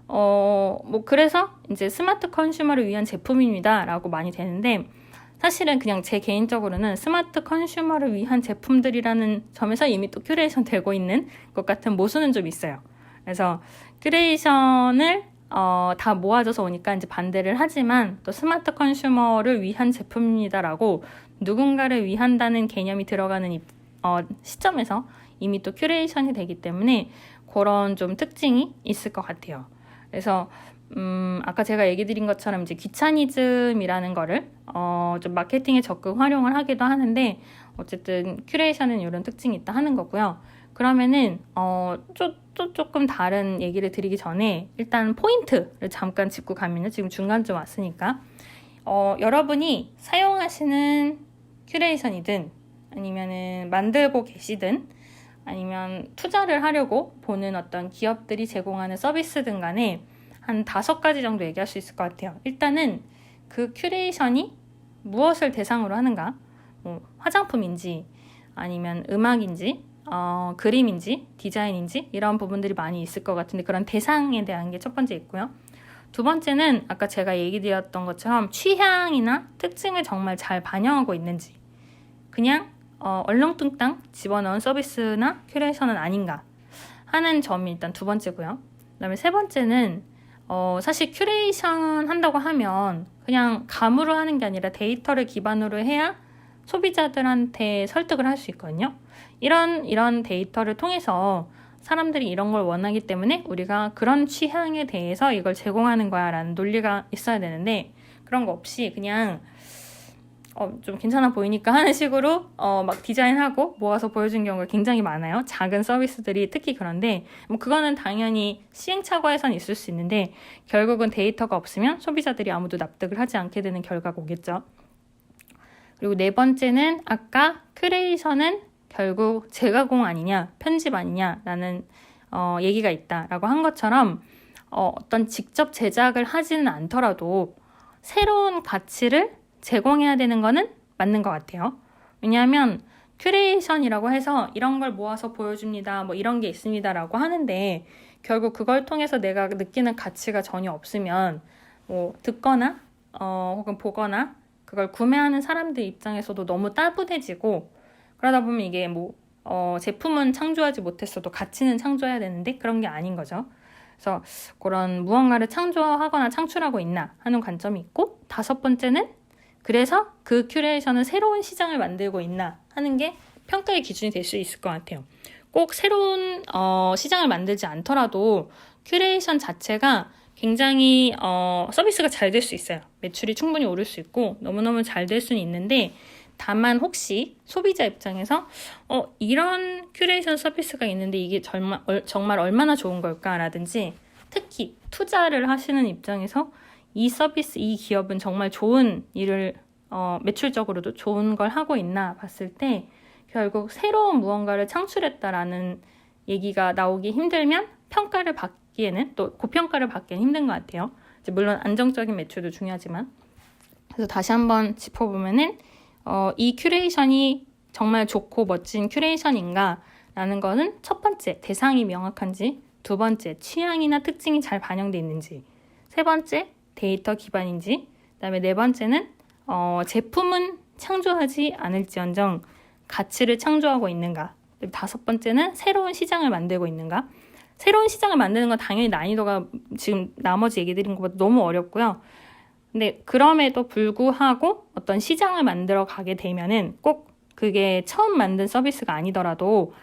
뭐 그래서 이제 스마트 컨슈머를 위한 제품입니다 라고 많이 되는데 사실은 그냥 제 개인적으로는 스마트 컨슈머를 위한 제품들이라는 점에서 이미 또 큐레이션 되고 있는 것 같은 모순은 좀 있어요. 그래서 큐레이션을 다 모아져서 오니까 이제 반대를 하지만 또 스마트 컨슈머를 위한 제품입니다라고 누군가를 위한다는 개념이 들어가는 시점에서 이미 또 큐레이션이 되기 때문에 그런 좀 특징이 있을 것 같아요. 그래서 아까 제가 얘기 드린 것처럼 이제 귀차니즘이라는 거를 좀 마케팅에 적극 활용을 하기도 하는데 어쨌든 큐레이션은 이런 특징이 있다 하는 거고요. 그러면은 또 조금 다른 얘기를 드리기 전에 일단 포인트를 잠깐 짚고 가면은 지금 중간쯤 왔으니까 여러분이 사용하시는 큐레이션이든 아니면은 만들고 계시든 아니면 투자를 하려고 보는 어떤 기업들이 제공하는 서비스든 간에 한 5가지 정도 얘기할 수 있을 것 같아요. 일단은 그 큐레이션이 무엇을 대상으로 하는가? 뭐 화장품인지 아니면 음악인지 그림인지 디자인인지 이런 부분들이 많이 있을 것 같은데 그런 대상에 대한 게 첫 번째 있고요. 두 번째는 아까 제가 얘기 드렸던 것처럼 취향이나 특징을 정말 잘 반영하고 있는지 그냥 얼렁뚱땅 집어넣은 서비스나 큐레이션은 아닌가 하는 점이 일단 두 번째고요. 그다음에 세 번째는 사실 큐레이션 한다고 하면 그냥 감으로 하는 게 아니라 데이터를 기반으로 해야 소비자들한테 설득을 할 수 있거든요. 이런 데이터를 통해서 사람들이 이런 걸 원하기 때문에 우리가 그런 취향에 대해서 이걸 제공하는 거야 라는 논리가 있어야 되는데 그런 거 없이 그냥 좀 괜찮아 보이니까 하는 식으로 막 디자인하고 모아서 보여준 경우가 굉장히 많아요. 작은 서비스들이 특히 그런데 뭐 그거는 당연히 시행착오에선 있을 수 있는데 결국은 데이터가 없으면 소비자들이 아무도 납득을 하지 않게 되는 결과가 오겠죠. 그리고 네 번째는 아까 큐레이션은 결국 재가공 아니냐 편집 아니냐라는 얘기가 있다라고 한 것처럼 어떤 직접 제작을 하지는 않더라도 새로운 가치를 제공해야 되는 거는 맞는 것 같아요. 왜냐하면 큐레이션이라고 해서 이런 걸 모아서 보여줍니다. 뭐 이런 게 있습니다라고 하는데 결국 그걸 통해서 내가 느끼는 가치가 전혀 없으면 뭐 듣거나 혹은 보거나 그걸 구매하는 사람들 입장에서도 너무 따분해지고 그러다 보면 이게 뭐 제품은 창조하지 못했어도 가치는 창조해야 되는데 그런 게 아닌 거죠. 그래서 그런 무언가를 창조하거나 창출하고 있나 하는 관점이 있고 다섯 번째는 그래서 그 큐레이션은 새로운 시장을 만들고 있나 하는 게 평가의 기준이 될 수 있을 것 같아요. 꼭 새로운 시장을 만들지 않더라도 큐레이션 자체가 굉장히 서비스가 잘 될 수 있어요. 매출이 충분히 오를 수 있고 너무너무 잘 될 수는 있는데 다만 혹시 소비자 입장에서 이런 큐레이션 서비스가 있는데 이게 정말 얼마나 좋은 걸까라든지 특히 투자를 하시는 입장에서 이 서비스, 이 기업은 정말 좋은 일을 매출적으로도 좋은 걸 하고 있나 봤을 때 결국 새로운 무언가를 창출했다라는 얘기가 나오기 힘들면 평가를 받기에는 또 고평가를 받기에는 힘든 것 같아요. 이제 물론 안정적인 매출도 중요하지만 그래서 다시 한번 짚어보면은 이 큐레이션이 정말 좋고 멋진 큐레이션인가 라는 거는 첫 번째 대상이 명확한지 두 번째 취향이나 특징이 잘 반영돼 있는지 세 번째 데이터 기반인지 그다음에 네 번째는 제품은 창조하지 않을지언정 가치를 창조하고 있는가 다섯 번째는 새로운 시장을 만들고 있는가 새로운 시장을 만드는 건 당연히 난이도가 지금 나머지 얘기 드린 것보다 너무 어렵고요. 근데 그럼에도 불구하고 어떤 시장을 만들어 가게 되면은 꼭 그게 처음 만든 서비스가 아니더라도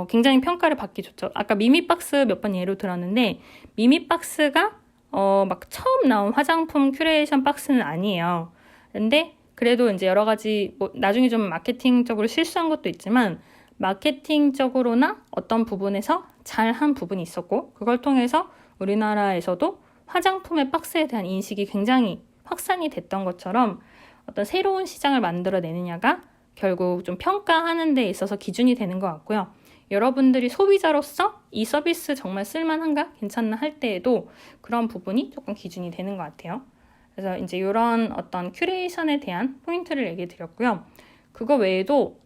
굉장히 평가를 받기 좋죠. 아까 미미박스 몇 번 예로 들었는데 미미박스가 막 처음 나온 화장품 큐레이션 박스는 아니에요. 근데 그래도 이제 여러 가지 뭐 나중에 좀 마케팅적으로 실수한 것도 있지만 마케팅적으로나 어떤 부분에서 잘한 부분이 있었고 그걸 통해서 우리나라에서도 화장품의 박스에 대한 인식이 굉장히 확산이 됐던 것처럼 어떤 새로운 시장을 만들어내느냐가 결국 좀 평가하는 데 있어서 기준이 되는 것 같고요. 여러분들이 소비자로서 이 서비스 정말 쓸만한가? 괜찮나? 할 때에도 그런 부분이 조금 기준이 되는 것 같아요. 그래서 이제 이런 어떤 큐레이션에 대한 포인트를 얘기해 드렸고요. 그거 외에도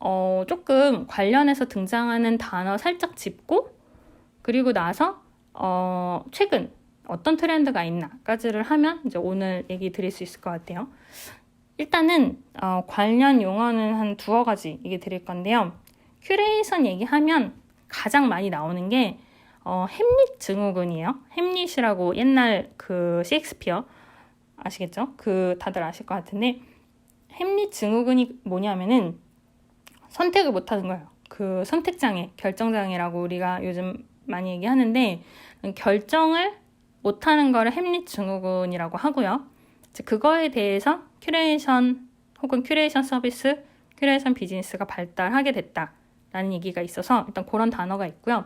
조금 관련해서 등장하는 단어 살짝 짚고 그리고 나서 최근 어떤 트렌드가 있나까지를 하면 이제 오늘 얘기 드릴 수 있을 것 같아요. 일단은 관련 용어는 한 두어 가지 얘기 드릴 건데요. 큐레이션 얘기하면 가장 많이 나오는 게 햄릿 증후군이에요. 햄릿이라고 옛날 그 셰익스피어 아시겠죠? 그 다들 아실 것 같은데 햄릿 증후군이 뭐냐면은 선택을 못하는 거예요. 그 선택장애, 결정장애라고 우리가 요즘 많이 얘기하는데 결정을 못하는 거를 햄릿 증후군이라고 하고요. 그거에 대해서 큐레이션 혹은 큐레이션 서비스, 큐레이션 비즈니스가 발달하게 됐다라는 얘기가 있어서 일단 그런 단어가 있고요.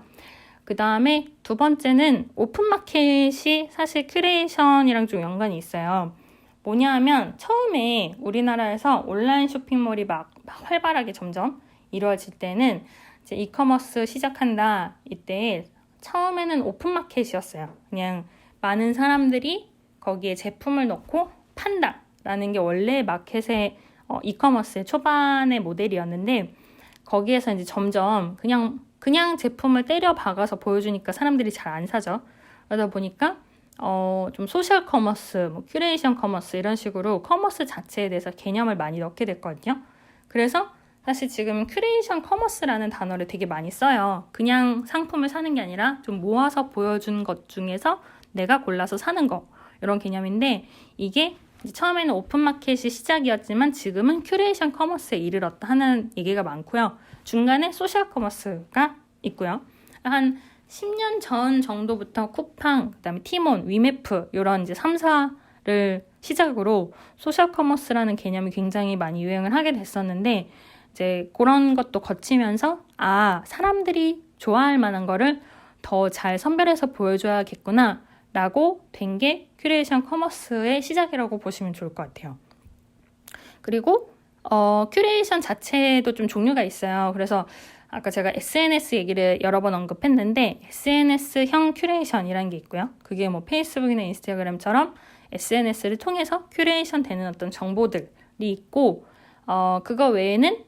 그 다음에 두 번째는 오픈마켓이 사실 큐레이션이랑 좀 연관이 있어요. 뭐냐 하면 처음에 우리나라에서 온라인 쇼핑몰이 막 활발하게 점점 이루어질 때는 이제 이커머스 시작한다 이때 처음에는 오픈마켓이었어요. 그냥 많은 사람들이 거기에 제품을 넣고 판다라는 게 원래 마켓의 이커머스의 초반의 모델이었는데 거기에서 이제 점점 그냥 제품을 때려 박아서 보여주니까 사람들이 잘 안 사죠. 그러다 보니까 좀 소셜 커머스, 뭐 큐레이션 커머스 이런 식으로 커머스 자체에 대해서 개념을 많이 넣게 됐거든요. 그래서 사실 지금 큐레이션 커머스라는 단어를 되게 많이 써요. 그냥 상품을 사는 게 아니라 좀 모아서 보여준 것 중에서 내가 골라서 사는 거 이런 개념인데 이게 처음에는 오픈마켓이 시작이었지만 지금은 큐레이션 커머스에 이르렀다 하는 얘기가 많고요. 중간에 소셜 커머스가 있고요. 한 10년 전 정도부터 쿠팡, 그다음에 티몬, 위메프 이런 이제 3사를 시작으로 소셜 커머스라는 개념이 굉장히 많이 유행을 하게 됐었는데 이제 그런 것도 거치면서 사람들이 좋아할 만한 거를 더 잘 선별해서 보여줘야겠구나 라고 된 게 큐레이션 커머스의 시작이라고 보시면 좋을 것 같아요. 그리고 큐레이션 자체도 좀 종류가 있어요. 그래서 아까 제가 SNS 얘기를 여러 번 언급했는데 SNS형 큐레이션이라는 게 있고요. 그게 뭐 페이스북이나 인스타그램처럼 SNS를 통해서 큐레이션 되는 어떤 정보들이 있고 그거 외에는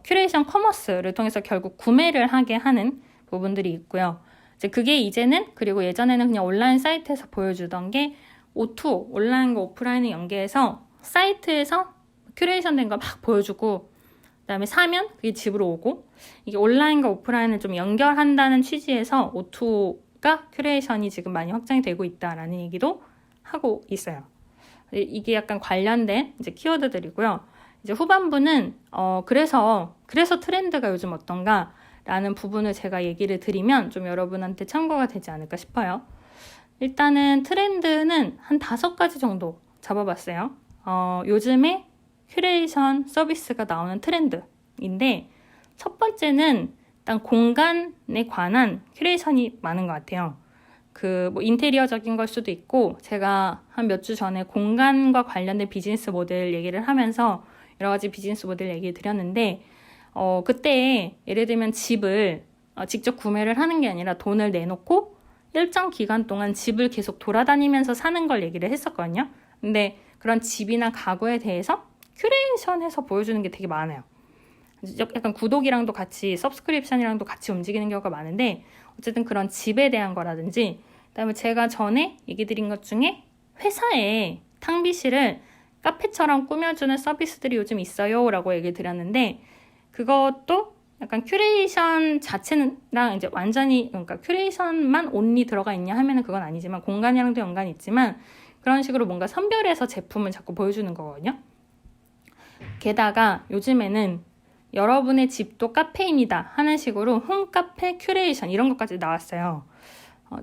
큐레이션 커머스를 통해서 결국 구매를 하게 하는 부분들이 있고요. 그게 이제는 그리고 예전에는 그냥 온라인 사이트에서 보여주던 게 O2, 온라인과 오프라인을 연계해서 사이트에서 큐레이션 된 거 막 보여주고 그다음에 사면 그게 집으로 오고 이게 온라인과 오프라인을 좀 연결한다는 취지에서 O2가 큐레이션이 지금 많이 확장이 되고 있다라는 얘기도 하고 있어요. 이게 약간 관련된 이제 키워드들이고요. 이제 후반부는 그래서 트렌드가 요즘 어떤가 라는 부분을 제가 얘기를 드리면 좀 여러분한테 참고가 되지 않을까 싶어요. 일단은 트렌드는 한 5가지 정도 잡아봤어요. 요즘에 큐레이션 서비스가 나오는 트렌드인데 첫 번째는 일단 공간에 관한 큐레이션이 많은 것 같아요. 뭐 인테리어적인 걸 수도 있고 제가 한 몇 주 전에 공간과 관련된 비즈니스 모델 얘기를 하면서 여러 가지 비즈니스 모델 얘기 드렸는데 그때 예를 들면 집을 직접 구매를 하는 게 아니라 돈을 내놓고 일정 기간 동안 집을 계속 돌아다니면서 사는 걸 얘기를 했었거든요. 근데 그런 집이나 가구에 대해서 큐레이션해서 보여주는 게 되게 많아요. 약간 구독이랑도 같이 서브스크립션이랑도 같이 움직이는 경우가 많은데 어쨌든 그런 집에 대한 거라든지 그다음에 제가 전에 얘기 드린 것 중에 회사에 탕비실을 카페처럼 꾸며주는 서비스들이 요즘 있어요 라고 얘기 드렸는데 그것도 약간 큐레이션 자체랑 이제 완전히 그러니까 큐레이션만 온리 들어가 있냐 하면은 그건 아니지만 공간이랑도 연관이 있지만 그런 식으로 뭔가 선별해서 제품을 자꾸 보여주는 거거든요. 게다가 요즘에는 여러분의 집도 카페입니다 하는 식으로 홈카페 큐레이션 이런 것까지 나왔어요.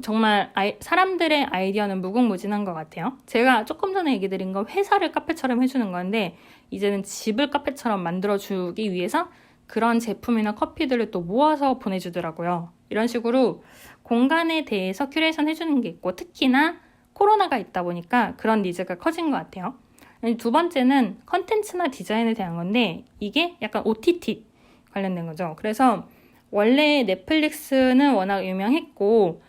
정말 사람들의 아이디어는 무궁무진한 것 같아요. 제가 조금 전에 얘기 드린 건 회사를 카페처럼 해주는 건데 이제는 집을 카페처럼 만들어주기 위해서 그런 제품이나 커피들을 또 모아서 보내주더라고요. 이런 식으로 공간에 대해서 큐레이션 해주는 게 있고 특히나 코로나가 있다 보니까 그런 니즈가 커진 것 같아요. 두 번째는 컨텐츠나 디자인에 대한 건데 이게 약간 OTT 관련된 거죠. 그래서 원래 넷플릭스는 워낙 유명했고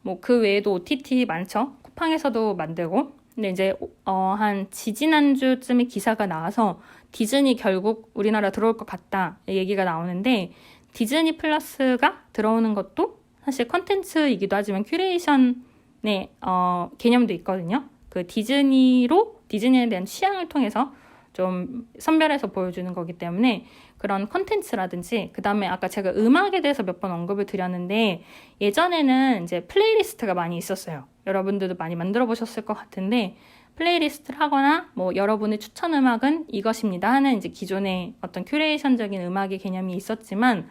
뭐 그 외에도 OTT 많죠. 쿠팡에서도 만들고 근데 이제 한 지지난주쯤에 기사가 나와서 디즈니 결국 우리나라 들어올 것 같다 얘기가 나오는데 디즈니 플러스가 들어오는 것도 사실 컨텐츠이기도 하지만 큐레이션의 개념도 있거든요. 그 디즈니에 대한 취향을 통해서 좀 선별해서 보여주는 거기 때문에 그런 컨텐츠라든지 그 다음에 아까 제가 음악에 대해서 몇 번 언급을 드렸는데 예전에는 이제 플레이리스트가 많이 있었어요. 여러분들도 많이 만들어 보셨을 것 같은데 플레이리스트를 하거나 뭐 여러분의 추천 음악은 이것입니다 하는 이제 기존의 어떤 큐레이션적인 음악의 개념이 있었지만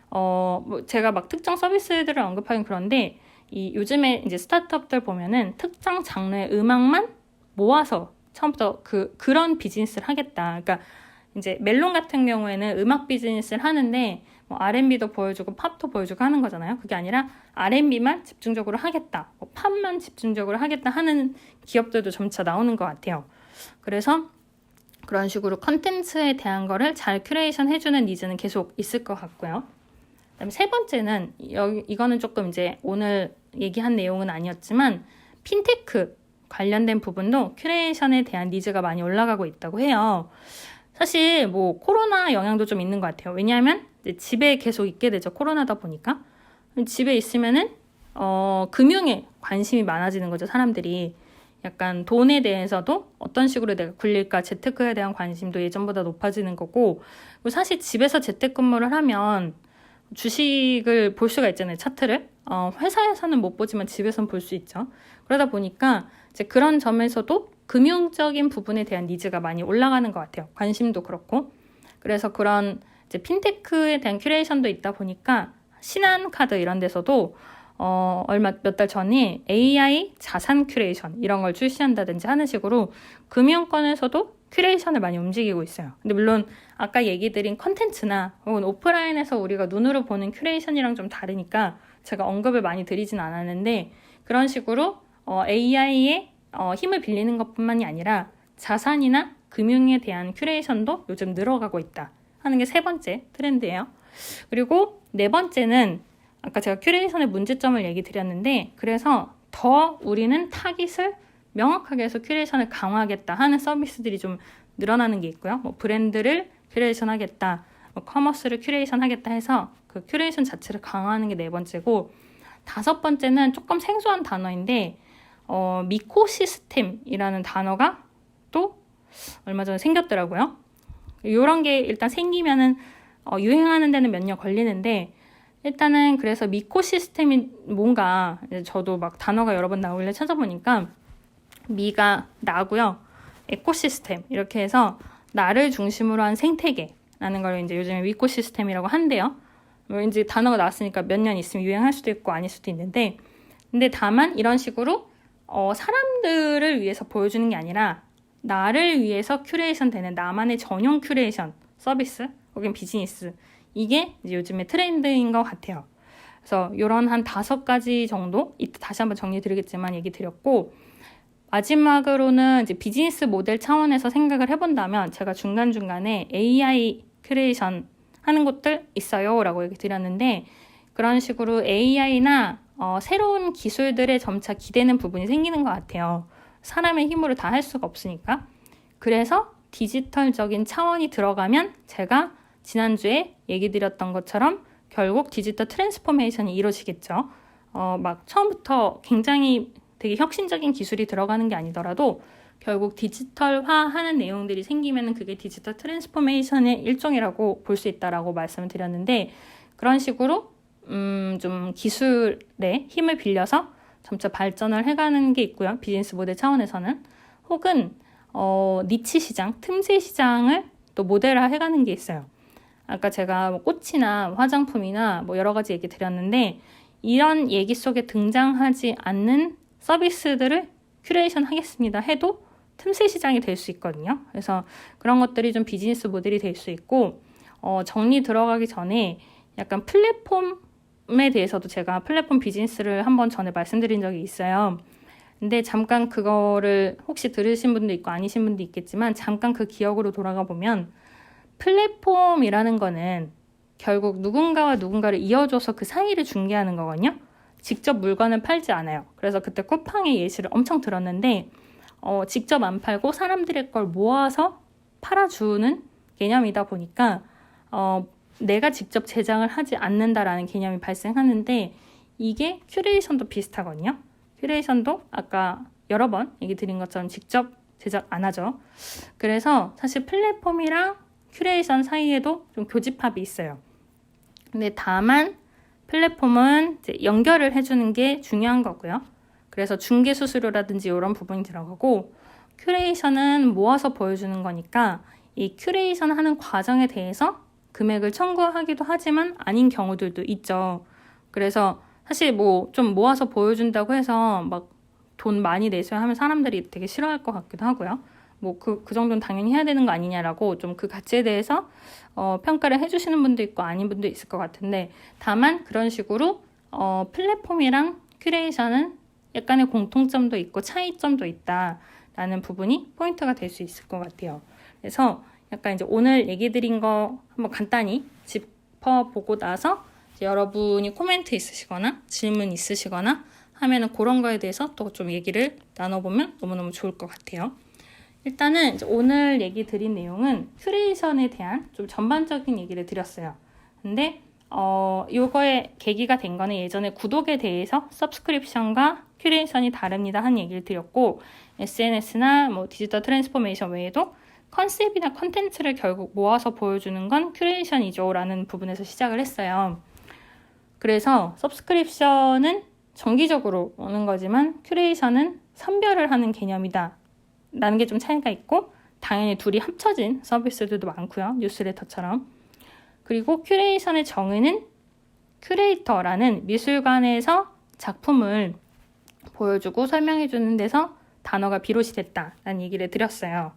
뭐 제가 막 특정 서비스들을 언급하긴 그런데 이 요즘에 이제 스타트업들 보면은 특정 장르의 음악만 모아서 처음부터 그런 비즈니스를 하겠다. 그러니까 이제 멜론 같은 경우에는 음악 비즈니스를 하는데 뭐 R&B도 보여주고 팝도 보여주고 하는 거잖아요. 그게 아니라 R&B만 집중적으로 하겠다, 뭐 팝만 집중적으로 하겠다 하는 기업들도 점차 나오는 것 같아요. 그래서 그런 식으로 컨텐츠에 대한 거를 잘 큐레이션 해주는 니즈는 계속 있을 것 같고요. 그다음에 세 번째는 이거는 조금 이제 오늘 얘기한 내용은 아니었지만 핀테크 관련된 부분도 큐레이션에 대한 니즈가 많이 올라가고 있다고 해요. 사실 뭐 코로나 영향도 좀 있는 것 같아요. 왜냐하면 이제 집에 계속 있게 되죠. 코로나다 보니까. 집에 있으면은 금융에 관심이 많아지는 거죠. 사람들이. 약간 돈에 대해서도 어떤 식으로 내가 굴릴까, 재테크에 대한 관심도 예전보다 높아지는 거고, 그리고 사실 집에서 재택근무를 하면 주식을 볼 수가 있잖아요. 차트를. 회사에서는 못 보지만 집에서는 볼 수 있죠. 그러다 보니까 이제 그런 점에서도 금융적인 부분에 대한 니즈가 많이 올라가는 것 같아요. 관심도 그렇고. 그래서 그런 이제 핀테크에 대한 큐레이션도 있다 보니까 신한카드 이런 데서도 몇 달 전에 AI 자산 큐레이션 이런 걸 출시한다든지 하는 식으로 금융권에서도 큐레이션을 많이 움직이고 있어요. 근데 물론 아까 얘기 드린 컨텐츠나 혹은 오프라인에서 우리가 눈으로 보는 큐레이션이랑 좀 다르니까 제가 언급을 많이 드리진 않았는데 그런 식으로 AI의 힘을 빌리는 것뿐만이 아니라 자산이나 금융에 대한 큐레이션도 요즘 늘어가고 있다 하는 게 세 번째 트렌드예요. 그리고 네 번째는 아까 제가 큐레이션의 문제점을 얘기 드렸는데 그래서 더 우리는 타깃을 명확하게 해서 큐레이션을 강화하겠다 하는 서비스들이 좀 늘어나는 게 있고요. 뭐 브랜드를 큐레이션 하겠다, 뭐 커머스를 큐레이션 하겠다 해서 그 큐레이션 자체를 강화하는 게 네 번째고 다섯 번째는 조금 생소한 단어인데 미코시스템이라는 단어가 또 얼마 전에 생겼더라고요. 이런 게 일단 생기면은 유행하는 데는 몇 년 걸리는데 일단은 그래서 미코시스템이 뭔가 저도 막 단어가 여러 번 나오길래 찾아보니까 미가 나고요. 에코시스템 이렇게 해서 나를 중심으로 한 생태계라는 걸 이제 요즘에 미코시스템이라고 한대요. 왠지 단어가 나왔으니까 몇 년 있으면 유행할 수도 있고 아닐 수도 있는데 근데 다만 이런 식으로 사람들을 위해서 보여주는 게 아니라 나를 위해서 큐레이션 되는 나만의 전용 큐레이션 서비스 혹은 비즈니스 이게 이제 요즘에 트렌드인 것 같아요. 그래서 이런 한 5가지 정도 이따 다시 한번 정리 드리겠지만 얘기 드렸고 마지막으로는 이제 비즈니스 모델 차원에서 생각을 해본다면 제가 중간중간에 AI 큐레이션 하는 곳들 있어요 라고 얘기 드렸는데 그런 식으로 AI나 새로운 기술들에 점차 기대는 부분이 생기는 것 같아요. 사람의 힘으로 다 할 수가 없으니까. 그래서 디지털적인 차원이 들어가면 제가 지난주에 얘기 드렸던 것처럼 결국 디지털 트랜스포메이션이 이루어지겠죠. 막 처음부터 굉장히 되게 혁신적인 기술이 들어가는 게 아니더라도 결국 디지털화하는 내용들이 생기면 그게 디지털 트랜스포메이션의 일종이라고 볼 수 있다라고 말씀을 드렸는데 그런 식으로 좀 기술의 힘을 빌려서 점차 발전을 해가는 게 있고요. 비즈니스 모델 차원에서는 혹은 니치 시장, 틈새 시장을 또 모델화 해가는 게 있어요. 아까 제가 뭐 꽃이나 화장품이나 뭐 여러 가지 얘기 드렸는데 이런 얘기 속에 등장하지 않는 서비스들을 큐레이션 하겠습니다 해도 틈새 시장이 될 수 있거든요. 그래서 그런 것들이 좀 비즈니스 모델이 될 수 있고 정리 들어가기 전에 약간 플랫폼에 대해서도 제가 플랫폼 비즈니스를 한번 전에 말씀드린 적이 있어요. 근데 잠깐 그거를 혹시 들으신 분도 있고 아니신 분도 있겠지만 잠깐 그 기억으로 돌아가 보면 플랫폼이라는 거는 결국 누군가와 누군가를 이어줘서 그 사이를 중개하는 거거든요. 직접 물건을 팔지 않아요. 그래서 그때 쿠팡의 예시를 엄청 들었는데 직접 안 팔고 사람들의 걸 모아서 팔아주는 개념이다 보니까 내가 직접 제작을 하지 않는다라는 개념이 발생하는데 이게 큐레이션도 비슷하거든요. 큐레이션도 아까 여러 번 얘기 드린 것처럼 직접 제작 안 하죠. 그래서 사실 플랫폼이랑 큐레이션 사이에도 좀 교집합이 있어요. 근데 다만 플랫폼은 이제 연결을 해주는 게 중요한 거고요. 그래서 중개 수수료라든지 이런 부분이 들어가고 큐레이션은 모아서 보여주는 거니까 이 큐레이션 하는 과정에 대해서 금액을 청구하기도 하지만 아닌 경우들도 있죠. 그래서 사실 뭐 좀 모아서 보여준다고 해서 막 돈 많이 내세요 하면 사람들이 되게 싫어할 것 같기도 하고요. 뭐 그 정도는 당연히 해야 되는 거 아니냐라고 좀 그 가치에 대해서 평가를 해주시는 분도 있고 아닌 분도 있을 것 같은데, 다만 그런 식으로 플랫폼이랑 큐레이션은 약간의 공통점도 있고 차이점도 있다라는 부분이 포인트가 될 수 있을 것 같아요. 그래서 약간 이제 오늘 얘기 드린 거 한번 간단히 짚어보고 나서 여러분이 코멘트 있으시거나 질문 있으시거나 하면은 그런 거에 대해서 또 좀 얘기를 나눠보면 너무너무 좋을 것 같아요. 일단은 이제 오늘 얘기 드린 내용은 큐레이션에 대한 좀 전반적인 얘기를 드렸어요. 근데 요거의 계기가 된 거는 예전에 구독에 대해서 서브스크립션과 큐레이션이 다릅니다 한 얘기를 드렸고, SNS나 뭐 디지털 트랜스포메이션 외에도 컨셉이나 컨텐츠를 결국 모아서 보여주는 건 큐레이션이죠 라는 부분에서 시작을 했어요. 그래서 서브스크립션은 정기적으로 오는 거지만 큐레이션은 선별을 하는 개념이다 라는 게 좀 차이가 있고, 당연히 둘이 합쳐진 서비스들도 많고요. 뉴스레터처럼. 그리고 큐레이션의 정의는 큐레이터라는 미술관에서 작품을 보여주고 설명해주는 데서 단어가 비롯이 됐다라는 얘기를 드렸어요.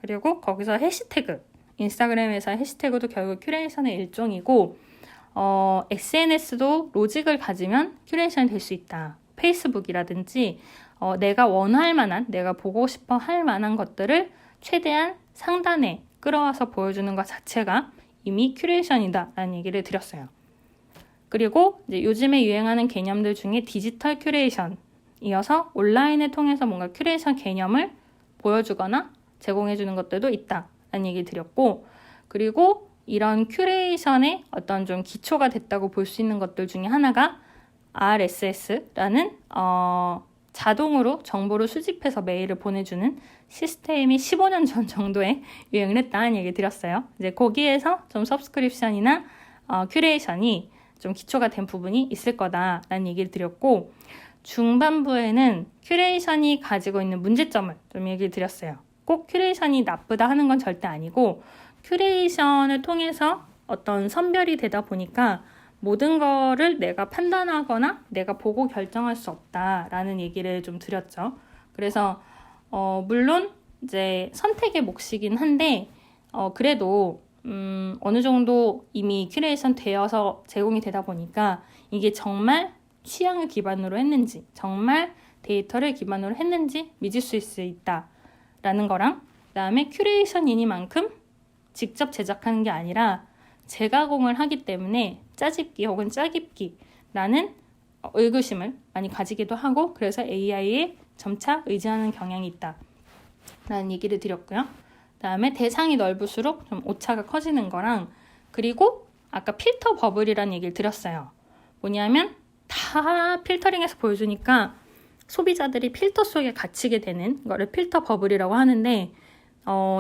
그리고 거기서 해시태그, 인스타그램에서 해시태그도 결국 큐레이션의 일종이고, SNS도 로직을 가지면 큐레이션이 될 수 있다. 페이스북이라든지 내가 원할 만한, 내가 보고 싶어 할 만한 것들을 최대한 상단에 끌어와서 보여주는 것 자체가 이미 큐레이션이다 라는 얘기를 드렸어요. 그리고 이제 요즘에 유행하는 개념들 중에 디지털 큐레이션 이어서 온라인을 통해서 뭔가 큐레이션 개념을 보여주거나 제공해주는 것들도 있다 라는 얘기를 드렸고, 그리고 이런 큐레이션의 어떤 좀 기초가 됐다고 볼 수 있는 것들 중에 하나가 RSS라는 자동으로 정보를 수집해서 메일을 보내주는 시스템이 15년 전 정도에 유행을 했다는 얘기 드렸어요. 이제 거기에서 좀 서브스크립션이나 큐레이션이 좀 기초가 된 부분이 있을 거다라는 얘기를 드렸고, 중반부에는 큐레이션이 가지고 있는 문제점을 좀 얘기를 드렸어요. 꼭 큐레이션이 나쁘다 하는 건 절대 아니고, 큐레이션을 통해서 어떤 선별이 되다 보니까 모든 거를 내가 판단하거나 내가 보고 결정할 수 없다라는 얘기를 좀 드렸죠. 그래서 물론 이제 선택의 몫이긴 한데 그래도 어느 정도 이미 큐레이션 되어서 제공이 되다 보니까 이게 정말 취향을 기반으로 했는지, 정말 데이터를 기반으로 했는지 믿을 수 있다라는 거랑, 그다음에 큐레이션이니만큼 직접 제작하는 게 아니라 재가공을 하기 때문에 짜집기 혹은 짜깁기라는 의구심을 많이 가지기도 하고, 그래서 AI에 점차 의지하는 경향이 있다 라는 얘기를 드렸고요. 그 다음에 대상이 넓을수록 좀 오차가 커지는 거랑, 그리고 아까 필터 버블이라는 얘기를 드렸어요. 뭐냐면 다 필터링해서 보여주니까 소비자들이 필터 속에 갇히게 되는 거를 필터 버블이라고 하는데,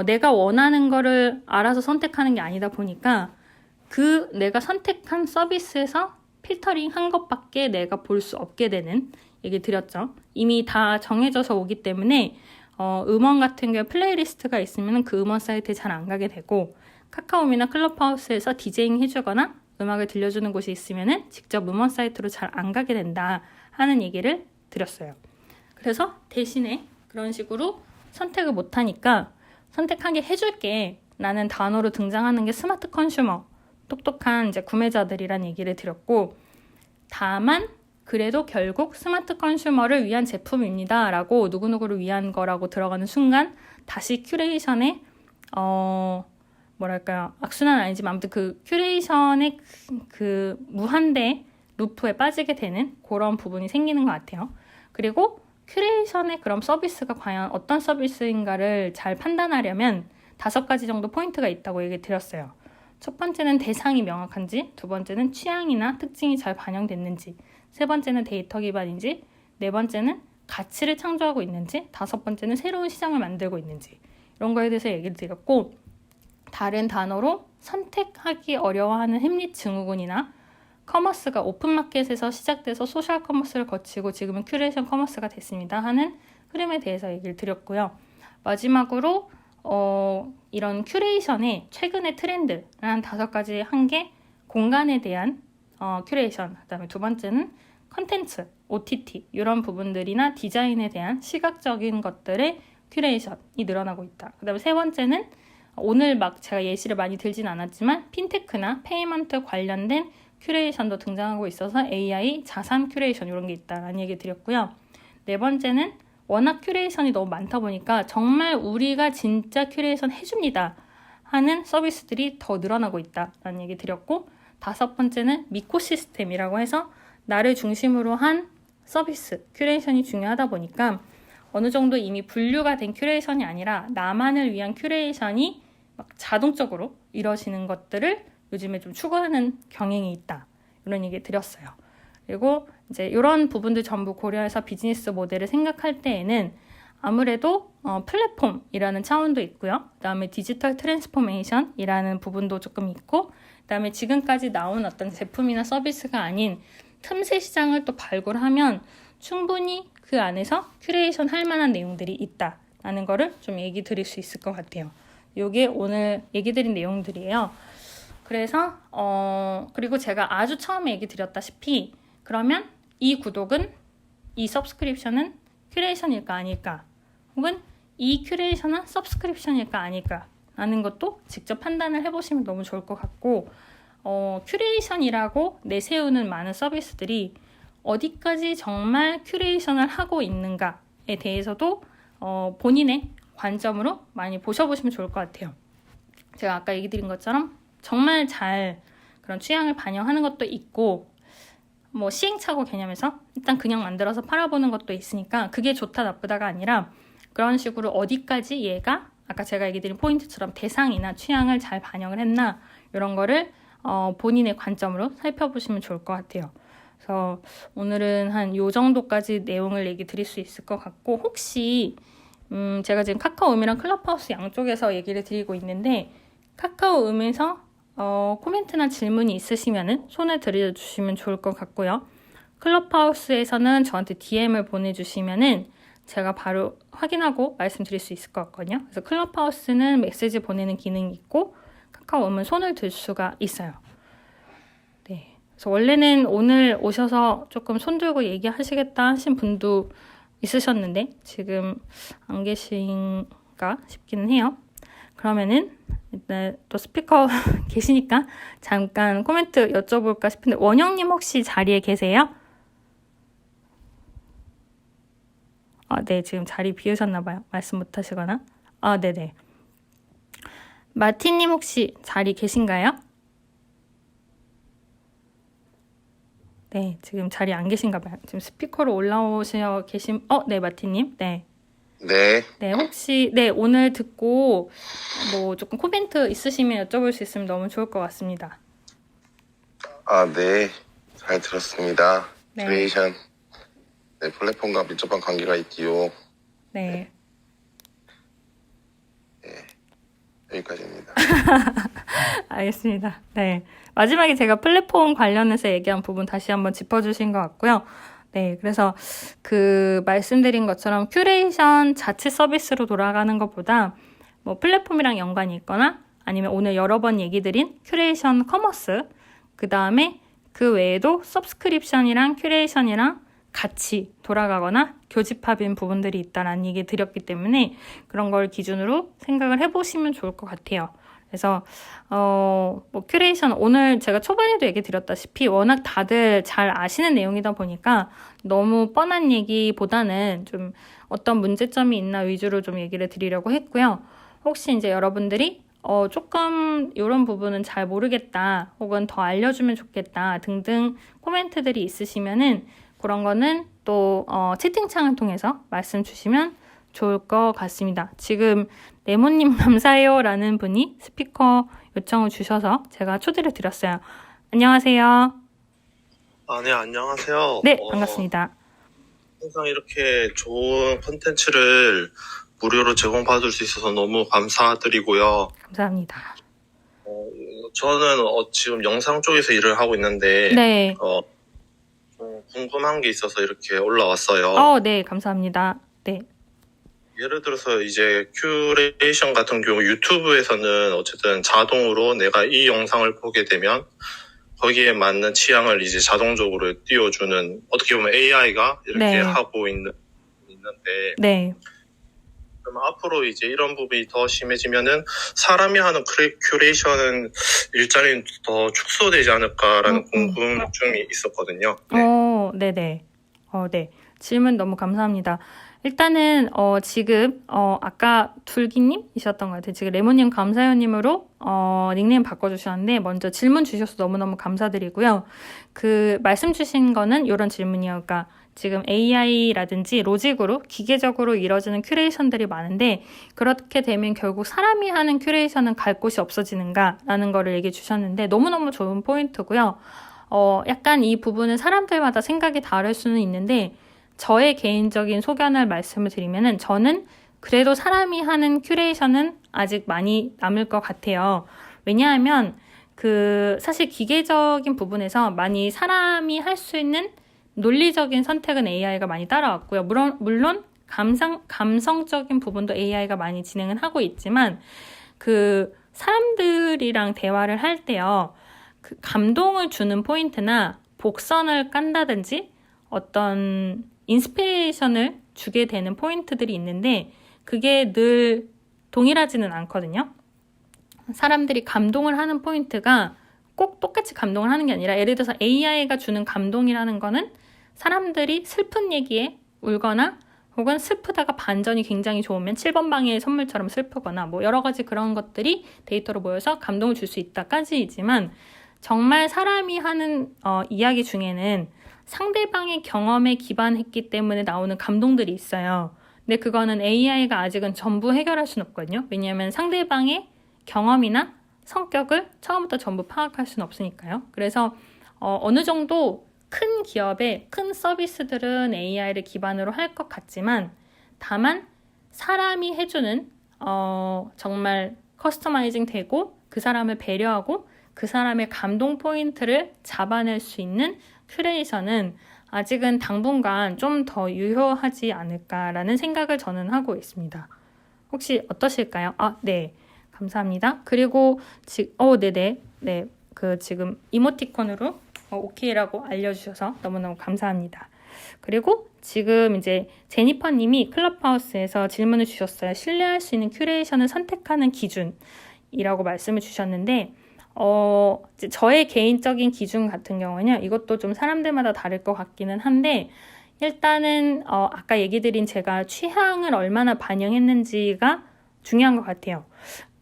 내가 원하는 거를 알아서 선택하는 게 아니다 보니까 그 내가 선택한 서비스에서 필터링 한 것밖에 내가 볼 수 없게 되는 얘기 드렸죠. 이미 다 정해져서 오기 때문에 음원 같은 경우에 플레이리스트가 있으면 그 음원 사이트에 잘 안 가게 되고, 카카오미나 클럽하우스에서 디제잉 해주거나 음악을 들려주는 곳이 있으면 직접 음원 사이트로 잘 안 가게 된다 하는 얘기를 드렸어요. 그래서 대신에 그런 식으로 선택을 못하니까 선택하게 해줄게 라는 단어로 등장하는 게 스마트 컨슈머, 똑똑한 이제 구매자들이란 얘기를 드렸고, 다만 그래도 결국 스마트 컨슈머를 위한 제품입니다 라고 누구누구를 위한 거라고 들어가는 순간 다시 큐레이션의 뭐랄까요, 악순환은 아니지만 아무튼 그 큐레이션의 그 무한대 루프에 빠지게 되는 그런 부분이 생기는 것 같아요. 그리고 큐레이션의 그런 서비스가 과연 어떤 서비스인가를 잘 판단하려면 5가지 정도 포인트가 있다고 얘기 드렸어요. 첫 번째는 대상이 명확한지, 두 번째는 취향이나 특징이 잘 반영됐는지, 세 번째는 데이터 기반인지, 네 번째는 가치를 창조하고 있는지, 다섯 번째는 새로운 시장을 만들고 있는지, 이런 거에 대해서 얘기를 드렸고, 다른 단어로 선택하기 어려워하는 심리 증후군이나 커머스가 오픈마켓에서 시작돼서 소셜 커머스를 거치고 지금은 큐레이션 커머스가 됐습니다 하는 흐름에 대해서 얘기를 드렸고요. 마지막으로 이런 큐레이션의 최근의 트렌드를 한 5가지 한 게 공간에 대한 큐레이션, 그 다음에 두 번째는 컨텐츠, OTT 이런 부분들이나 디자인에 대한 시각적인 것들의 큐레이션이 늘어나고 있다. 그 다음에 세 번째는 오늘 막 제가 예시를 많이 들진 않았지만 핀테크나 페이먼트 관련된 큐레이션도 등장하고 있어서 AI, 자산 큐레이션 이런 게 있다라는 얘기 드렸고요. 네 번째는 워낙 큐레이션이 너무 많다 보니까 정말 우리가 진짜 큐레이션 해줍니다 하는 서비스들이 더 늘어나고 있다라는 얘기 드렸고, 다섯 번째는 미코 시스템이라고 해서 나를 중심으로 한 서비스, 큐레이션이 중요하다 보니까 어느 정도 이미 분류가 된 큐레이션이 아니라 나만을 위한 큐레이션이 막 자동적으로 이루어지는 것들을 요즘에 좀 추구하는 경향이 있다. 이런 얘기 드렸어요. 그리고 이제 이런 부분들 전부 고려해서 비즈니스 모델을 생각할 때에는 아무래도 플랫폼이라는 차원도 있고요. 그다음에 디지털 트랜스포메이션이라는 부분도 조금 있고, 그다음에 지금까지 나온 어떤 제품이나 서비스가 아닌 틈새 시장을 또 발굴하면 충분히 그 안에서 큐레이션 할 만한 내용들이 있다라는 거를 좀 얘기 드릴 수 있을 것 같아요. 이게 오늘 얘기 드린 내용들이에요. 그래서 그리고 제가 아주 처음에 얘기 드렸다시피 그러면 이 구독은, 이 서브스크립션은 큐레이션일까 아닐까, 혹은 이 큐레이션은 서브스크립션일까 아닐까 라는 것도 직접 판단을 해보시면 너무 좋을 것 같고, 큐레이션이라고 내세우는 많은 서비스들이 어디까지 정말 큐레이션을 하고 있는가에 대해서도 본인의 관점으로 많이 보셔보시면 좋을 것 같아요. 제가 아까 얘기 드린 것처럼 정말 잘 그런 취향을 반영하는 것도 있고, 뭐 시행착오 개념에서 일단 그냥 만들어서 팔아보는 것도 있으니까 그게 좋다 나쁘다가 아니라 그런 식으로 어디까지 얘가 아까 제가 얘기 드린 포인트처럼 대상이나 취향을 잘 반영을 했나, 이런 거를 본인의 관점으로 살펴보시면 좋을 것 같아요. 그래서 오늘은 한 요 정도까지 내용을 얘기 드릴 수 있을 것 같고, 혹시 제가 지금 카카오음이랑 클럽하우스 양쪽에서 얘기를 드리고 있는데, 카카오음에서 코멘트나 질문이 있으시면은 손을 들여주시면 좋을 것 같고요. 클럽하우스에서는 저한테 DM을 보내주시면은 제가 바로 확인하고 말씀드릴 수 있을 것 같거든요. 그래서 클럽하우스는 메시지 보내는 기능이 있고, 카카오음은 손을 들 수가 있어요. 네. 그래서 원래는 오늘 오셔서 조금 손 들고 얘기하시겠다 하신 분도 있으셨는데 지금 안 계신가 싶기는 해요. 그러면은 일단 또 스피커 계시니까 잠깐 코멘트 여쭤볼까 싶은데, 원영님 혹시 자리에 계세요? 네, 지금 자리 비우셨나봐요. 말씀 못하시거나. 네네. 마티님 혹시 자리 계신가요? 네, 지금 자리 안 계신가봐요. 지금 스피커로 올라오셔 계신, 네, 마티님. 네.
네,
혹시, 네, 오늘 듣고 뭐 조금 코멘트 있으시면 여쭤볼 수 있으면 너무 좋을 것 같습니다.
네, 잘 들었습니다.
네.
큐레이션, 네, 플랫폼과 밀접한 관계가 있지요.
네.
여기까지입니다.
알겠습니다. 네. 마지막에 제가 플랫폼 관련해서 얘기한 부분 다시 한번 짚어주신 것 같고요. 네. 그래서 그 말씀드린 것처럼 큐레이션 자체 서비스로 돌아가는 것보다 뭐 플랫폼이랑 연관이 있거나 아니면 오늘 여러 번 얘기 드린 큐레이션 커머스, 그 다음에 그 외에도 서브스크립션이랑 큐레이션이랑 같이 돌아가거나 교집합인 부분들이 있다라는 얘기 드렸기 때문에 그런 걸 기준으로 생각을 해보시면 좋을 것 같아요. 그래서 뭐 큐레이션 오늘 제가 초반에도 얘기 드렸다시피 워낙 다들 잘 아시는 내용이다 보니까 너무 뻔한 얘기보다는 좀 어떤 문제점이 있나 위주로 좀 얘기를 드리려고 했고요. 혹시 이제 여러분들이 조금 이런 부분은 잘 모르겠다 혹은 더 알려주면 좋겠다 등등 코멘트들이 있으시면은 그런 거는 또 채팅창을 통해서 말씀 주시면 좋을 것 같습니다. 지금 네모님 감사해요 라는 분이 스피커 요청을 주셔서 제가 초대를 드렸어요. 안녕하세요.
네, 안녕하세요.
네, 반갑습니다.
항상 이렇게 좋은 콘텐츠를 무료로 제공받을 수 있어서 너무 감사드리고요.
감사합니다.
저는 지금 영상 쪽에서 일을 하고 있는데
네.
좀 궁금한 게 있어서 이렇게 올라왔어요.
네, 감사합니다. 네.
예를 들어서 이제 큐레이션 같은 경우 유튜브에서는 어쨌든 자동으로 내가 이 영상을 보게 되면 거기에 맞는 취향을 이제 자동적으로 띄워주는, 어떻게 보면 AI가 이렇게
네.
하고 있는데,
네.
그럼 앞으로 이제 이런 부분이 더 심해지면은 사람이 하는 큐레이션은 일자리는 더 축소되지 않을까라는 궁금증이 있었거든요. 네.
네네. 네. 질문 너무 감사합니다. 일단은, 지금, 아까 둘기님이셨던 것 같아요. 지금 레모님 감사요님으로, 닉네임 바꿔주셨는데, 먼저 질문 주셔서 너무너무 감사드리고요. 말씀 주신 거는 이런 질문이에요. 그러니까, 지금 AI라든지 로직으로 기계적으로 이루어지는 큐레이션들이 많은데 그렇게 되면 결국 사람이 하는 큐레이션은 갈 곳이 없어지는가라는 거를 얘기해 주셨는데 너무너무 좋은 포인트고요. 약간 이 부분은 사람들마다 생각이 다를 수는 있는데 저의 개인적인 소견을 말씀을 드리면은 저는 그래도 사람이 하는 큐레이션은 아직 많이 남을 것 같아요. 왜냐하면 사실 기계적인 부분에서 많이 사람이 할 수 있는 논리적인 선택은 AI가 많이 따라왔고요. 물론 감성적인 부분도 AI가 많이 진행은 하고 있지만 사람들이랑 대화를 할 때요. 감동을 주는 포인트나 복선을 깐다든지 어떤 인스피레이션을 주게 되는 포인트들이 있는데 그게 늘 동일하지는 않거든요. 사람들이 감동을 하는 포인트가 꼭 똑같이 감동을 하는 게 아니라 예를 들어서 AI가 주는 감동이라는 거는 사람들이 슬픈 얘기에 울거나 혹은 슬프다가 반전이 굉장히 좋으면 7번 방의 선물처럼 슬프거나 뭐 여러 가지 그런 것들이 데이터로 모여서 감동을 줄 수 있다까지이지만 정말 사람이 하는 이야기 중에는 상대방의 경험에 기반했기 때문에 나오는 감동들이 있어요. 근데 그거는 AI가 아직은 전부 해결할 수는 없거든요. 왜냐하면 상대방의 경험이나 성격을 처음부터 전부 파악할 수는 없으니까요. 그래서 어느 정도 큰 기업의 큰 서비스들은 AI를 기반으로 할 것 같지만 다만 사람이 해주는 정말 커스터마이징 되고 그 사람을 배려하고 그 사람의 감동 포인트를 잡아낼 수 있는 큐레이션은 아직은 당분간 좀 더 유효하지 않을까라는 생각을 저는 하고 있습니다. 혹시 어떠실까요? 네. 감사합니다. 그리고 네네. 네. 지금 이모티콘으로 오케이라고 알려주셔서 너무너무 감사합니다. 그리고 지금 이제 제니퍼님이 클럽하우스에서 질문을 주셨어요. 신뢰할 수 있는 큐레이션을 선택하는 기준이라고 말씀을 주셨는데 이제 저의 개인적인 기준 같은 경우는요. 이것도 좀 사람들마다 다를 것 같기는 한데 일단은 아까 얘기 드린 제가 취향을 얼마나 반영했는지가 중요한 것 같아요.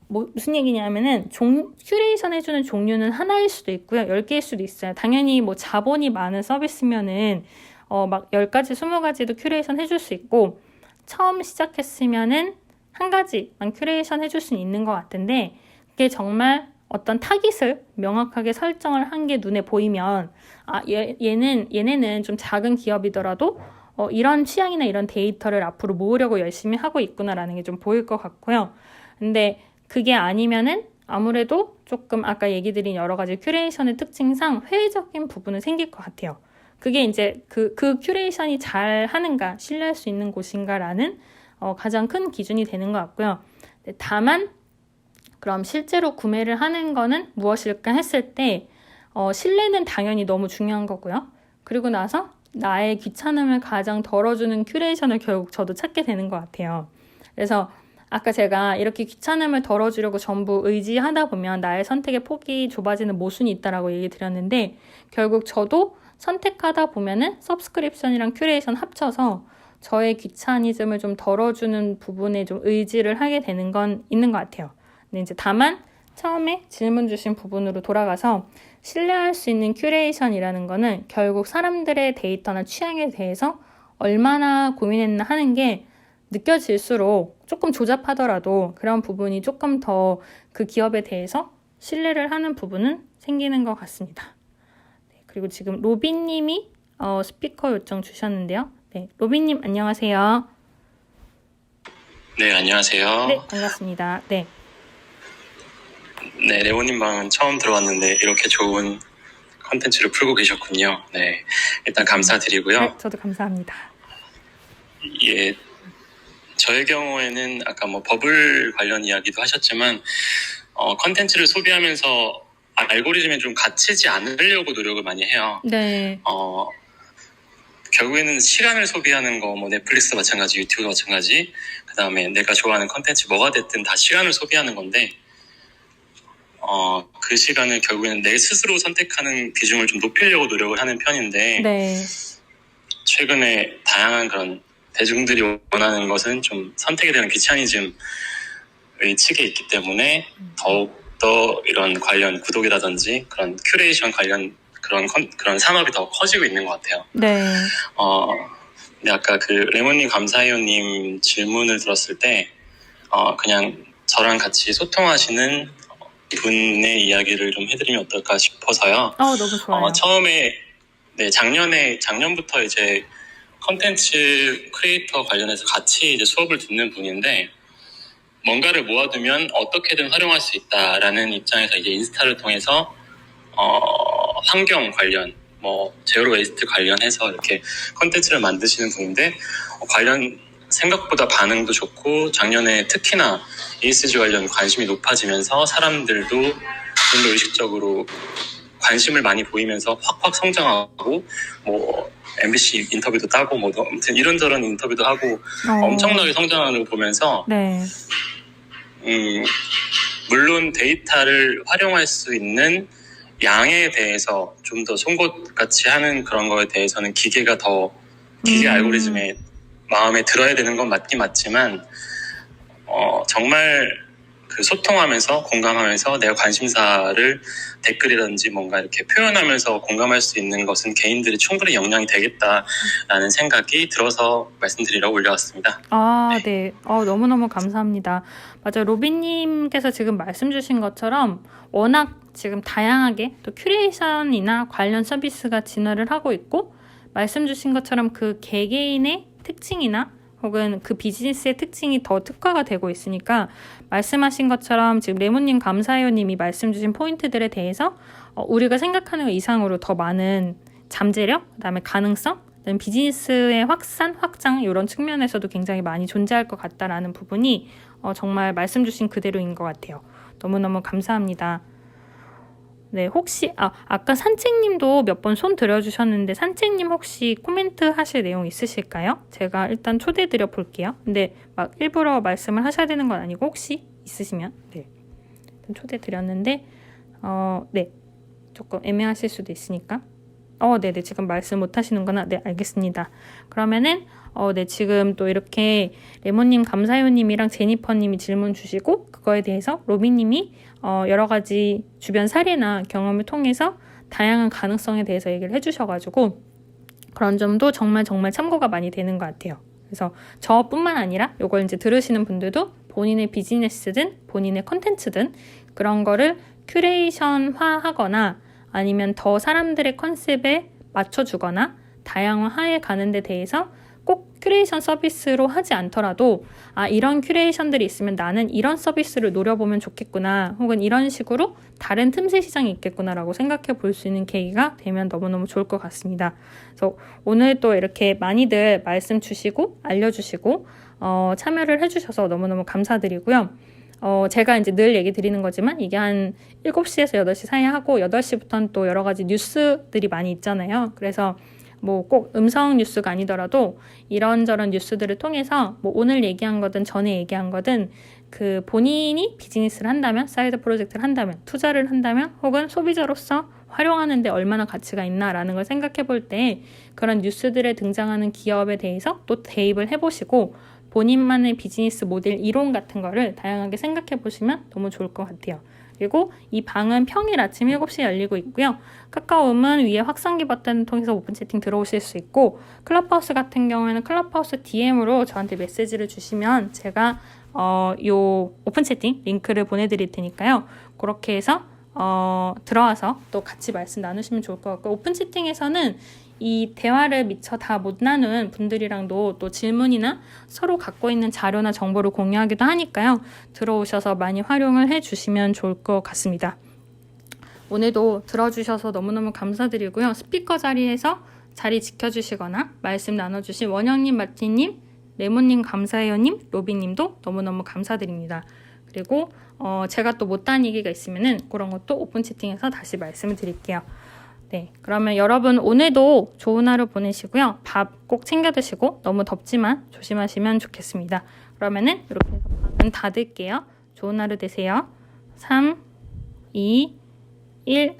무슨 얘기냐면은 큐레이션 해주는 종류는 하나일 수도 있고요. 10개일 수도 있어요. 당연히 뭐 자본이 많은 서비스면은 막 10가지, 20가지도 큐레이션 해줄 수 있고 처음 시작했으면은 한 가지만 큐레이션 해줄 수는 있는 것 같은데 그게 정말 어떤 타깃을 명확하게 설정을 한 게 눈에 보이면 얘네는 좀 작은 기업이더라도 이런 취향이나 이런 데이터를 앞으로 모으려고 열심히 하고 있구나라는 게 좀 보일 것 같고요. 근데 그게 아니면은 아무래도 조금 아까 얘기 드린 여러 가지 큐레이션의 특징상 회의적인 부분은 생길 것 같아요. 그게 이제 그 큐레이션이 잘 하는가, 신뢰할 수 있는 곳인가라는 가장 큰 기준이 되는 것 같고요. 다만 그럼 실제로 구매를 하는 거는 무엇일까 했을 때 신뢰는 당연히 너무 중요한 거고요. 그리고 나서 나의 귀찮음을 가장 덜어주는 큐레이션을 결국 저도 찾게 되는 것 같아요. 그래서 아까 제가 이렇게 귀찮음을 덜어주려고 전부 의지하다 보면 나의 선택의 폭이 좁아지는 모순이 있다라고 얘기 드렸는데 결국 저도 선택하다 보면은 서브스크립션이랑 큐레이션 합쳐서 저의 귀차니즘을 좀 덜어주는 부분에 좀 의지를 하게 되는 건 있는 것 같아요. 근데 이제 다만 처음에 질문 주신 부분으로 돌아가서 신뢰할 수 있는 큐레이션이라는 거는 결국 사람들의 데이터나 취향에 대해서 얼마나 고민했나 하는 게 느껴질수록 조금 조잡하더라도 그런 부분이 조금 더 그 기업에 대해서 신뢰를 하는 부분은 생기는 것 같습니다. 네, 그리고 지금 로빈님이 스피커 요청 주셨는데요. 네, 로빈님 안녕하세요.
네, 안녕하세요.
네, 반갑습니다. 네.
네, 레오님 방은 처음 들어왔는데 이렇게 좋은 컨텐츠를 풀고 계셨군요. 네, 일단 감사드리고요.
네, 저도 감사합니다.
예, 저의 경우에는 아까 뭐 버블 관련 이야기도 하셨지만 컨텐츠를 소비하면서 알고리즘에 좀 갇히지 않으려고 노력을 많이 해요.
네.
결국에는 시간을 소비하는 거, 뭐 넷플릭스도 마찬가지, 유튜브도 마찬가지, 그 다음에 내가 좋아하는 컨텐츠 뭐가 됐든 다 시간을 소비하는 건데, 그 시간을 결국에는 내 스스로 선택하는 비중을 좀 높이려고 노력을 하는 편인데,
네.
최근에 다양한 그런 대중들이 원하는 것은 좀 선택에 대한 귀차니즘의 측에 있기 때문에 더욱더 이런 관련 구독이라든지 그런 큐레이션 관련 그런 산업이 더 커지고 있는 것 같아요.
네.
근데 아까 그 레몬님 감사해요님 질문을 들었을 때 그냥 저랑 같이 소통하시는 분의 이야기를 좀 해드리면 어떨까 싶어서요.
너무 좋아요.
처음에 작년부터 이제 컨텐츠 크리에이터 관련해서 같이 이제 수업을 듣는 분인데 뭔가를 모아두면 어떻게든 활용할 수 있다라는 입장에서 이제 인스타를 통해서 환경 관련, 뭐 제로 웨이스트 관련해서 이렇게 컨텐츠를 만드시는 분인데 관련 생각보다 반응도 좋고 작년에 특히나 ESG 관련 관심이 높아지면서 사람들도 좀 더 의식적으로 관심을 많이 보이면서 확확 성장하고 뭐 MBC 인터뷰도 따고 뭐 아무튼 이런저런 인터뷰도 하고 엄청나게 성장하는 걸 보면서
네.
물론 데이터를 활용할 수 있는 양에 대해서 좀 더 송곳같이 하는 그런 거에 대해서는 기계 알고리즘에 마음에 들어야 되는 건 맞긴 맞지만 정말 그 소통하면서 공감하면서 내가 관심사를 댓글이라든지 뭔가 이렇게 표현하면서 공감할 수 있는 것은 개인들이 충분히 역량이 되겠다라는 생각이 들어서 말씀드리려고 올려왔습니다.
네. 너무너무 감사합니다. 맞아요. 로빈님께서 지금 말씀 주신 것처럼 워낙 지금 다양하게 또 큐레이션이나 관련 서비스가 진화를 하고 있고 말씀 주신 것처럼 그 개개인의 특징이나 혹은 그 비즈니스의 특징이 더 특화가 되고 있으니까 말씀하신 것처럼 지금 레몬님 감사해요님이 말씀 주신 포인트들에 대해서 우리가 생각하는 것 이상으로 더 많은 잠재력, 그다음에 가능성, 그다음에 비즈니스의 확장 이런 측면에서도 굉장히 많이 존재할 것 같다라는 부분이 정말 말씀 주신 그대로인 것 같아요. 너무너무 감사합니다. 네, 혹시 아까 산책님도 몇 번 손 들어주셨는데 산책님 혹시 코멘트 하실 내용 있으실까요? 제가 일단 초대 드려 볼게요. 근데 막 일부러 말씀을 하셔야 되는 건 아니고 혹시 있으시면 네, 일단 초대 드렸는데 네, 조금 애매하실 수도 있으니까 네네, 지금 말씀 못 하시는구나. 네, 알겠습니다. 그러면은 네, 지금 또 이렇게 레몬님 감사해요님이랑 제니퍼님이 질문 주시고 그거에 대해서 로비님이 여러 가지 주변 사례나 경험을 통해서 다양한 가능성에 대해서 얘기를 해주셔가지고 그런 점도 정말 참고가 많이 되는 것 같아요. 그래서 저뿐만 아니라 이걸 이제 들으시는 분들도 본인의 비즈니스든 본인의 컨텐츠든 그런 거를 큐레이션화하거나 아니면 더 사람들의 컨셉에 맞춰주거나 다양화해 가는 데 대해서 꼭 큐레이션 서비스로 하지 않더라도 이런 큐레이션들이 있으면 나는 이런 서비스를 노려보면 좋겠구나 혹은 이런 식으로 다른 틈새 시장이 있겠구나라고 생각해 볼 수 있는 계기가 되면 너무너무 좋을 것 같습니다. 그래서 오늘 또 이렇게 많이들 말씀 주시고 알려주시고 참여를 해주셔서 너무너무 감사드리고요. 제가 이제 늘 얘기 드리는 거지만 이게 한 7시에서 8시 사이에 하고 8시부터는 또 여러 가지 뉴스들이 많이 있잖아요. 그래서 뭐 꼭 음성 뉴스가 아니더라도 이런저런 뉴스들을 통해서 뭐 오늘 얘기한 거든 전에 얘기한 거든 그 본인이 비즈니스를 한다면 사이드 프로젝트를 한다면 투자를 한다면 혹은 소비자로서 활용하는데 얼마나 가치가 있나라는 걸 생각해 볼 때 그런 뉴스들에 등장하는 기업에 대해서 또 대입을 해보시고 본인만의 비즈니스 모델 이론 같은 거를 다양하게 생각해 보시면 너무 좋을 것 같아요. 그리고 이 방은 평일 아침 7시에 열리고 있고요. 카카오음은 위에 확산기 버튼을 통해서 오픈 채팅 들어오실 수 있고 클럽하우스 같은 경우에는 클럽하우스 DM으로 저한테 메시지를 주시면 제가 요 오픈 채팅 링크를 보내드릴 테니까요. 그렇게 해서 들어와서 또 같이 말씀 나누시면 좋을 것 같고 오픈 채팅에서는 이 대화를 미처 다 못 나눈 분들이랑도 또 질문이나 서로 갖고 있는 자료나 정보를 공유하기도 하니까요. 들어오셔서 많이 활용을 해주시면 좋을 것 같습니다. 오늘도 들어주셔서 너무너무 감사드리고요. 스피커 자리에서 자리 지켜주시거나 말씀 나눠주신 원영님, 마티님, 레몬님 감사해요님, 로비님도 너무너무 감사드립니다. 그리고 제가 또 못한 얘기가 있으면은 그런 것도 오픈 채팅에서 다시 말씀을 드릴게요. 네, 그러면 여러분 오늘도 좋은 하루 보내시고요. 밥 꼭 챙겨 드시고 너무 덥지만 조심하시면 좋겠습니다. 그러면은 이렇게 해서 방은 닫을게요. 좋은 하루 되세요. 3, 2, 1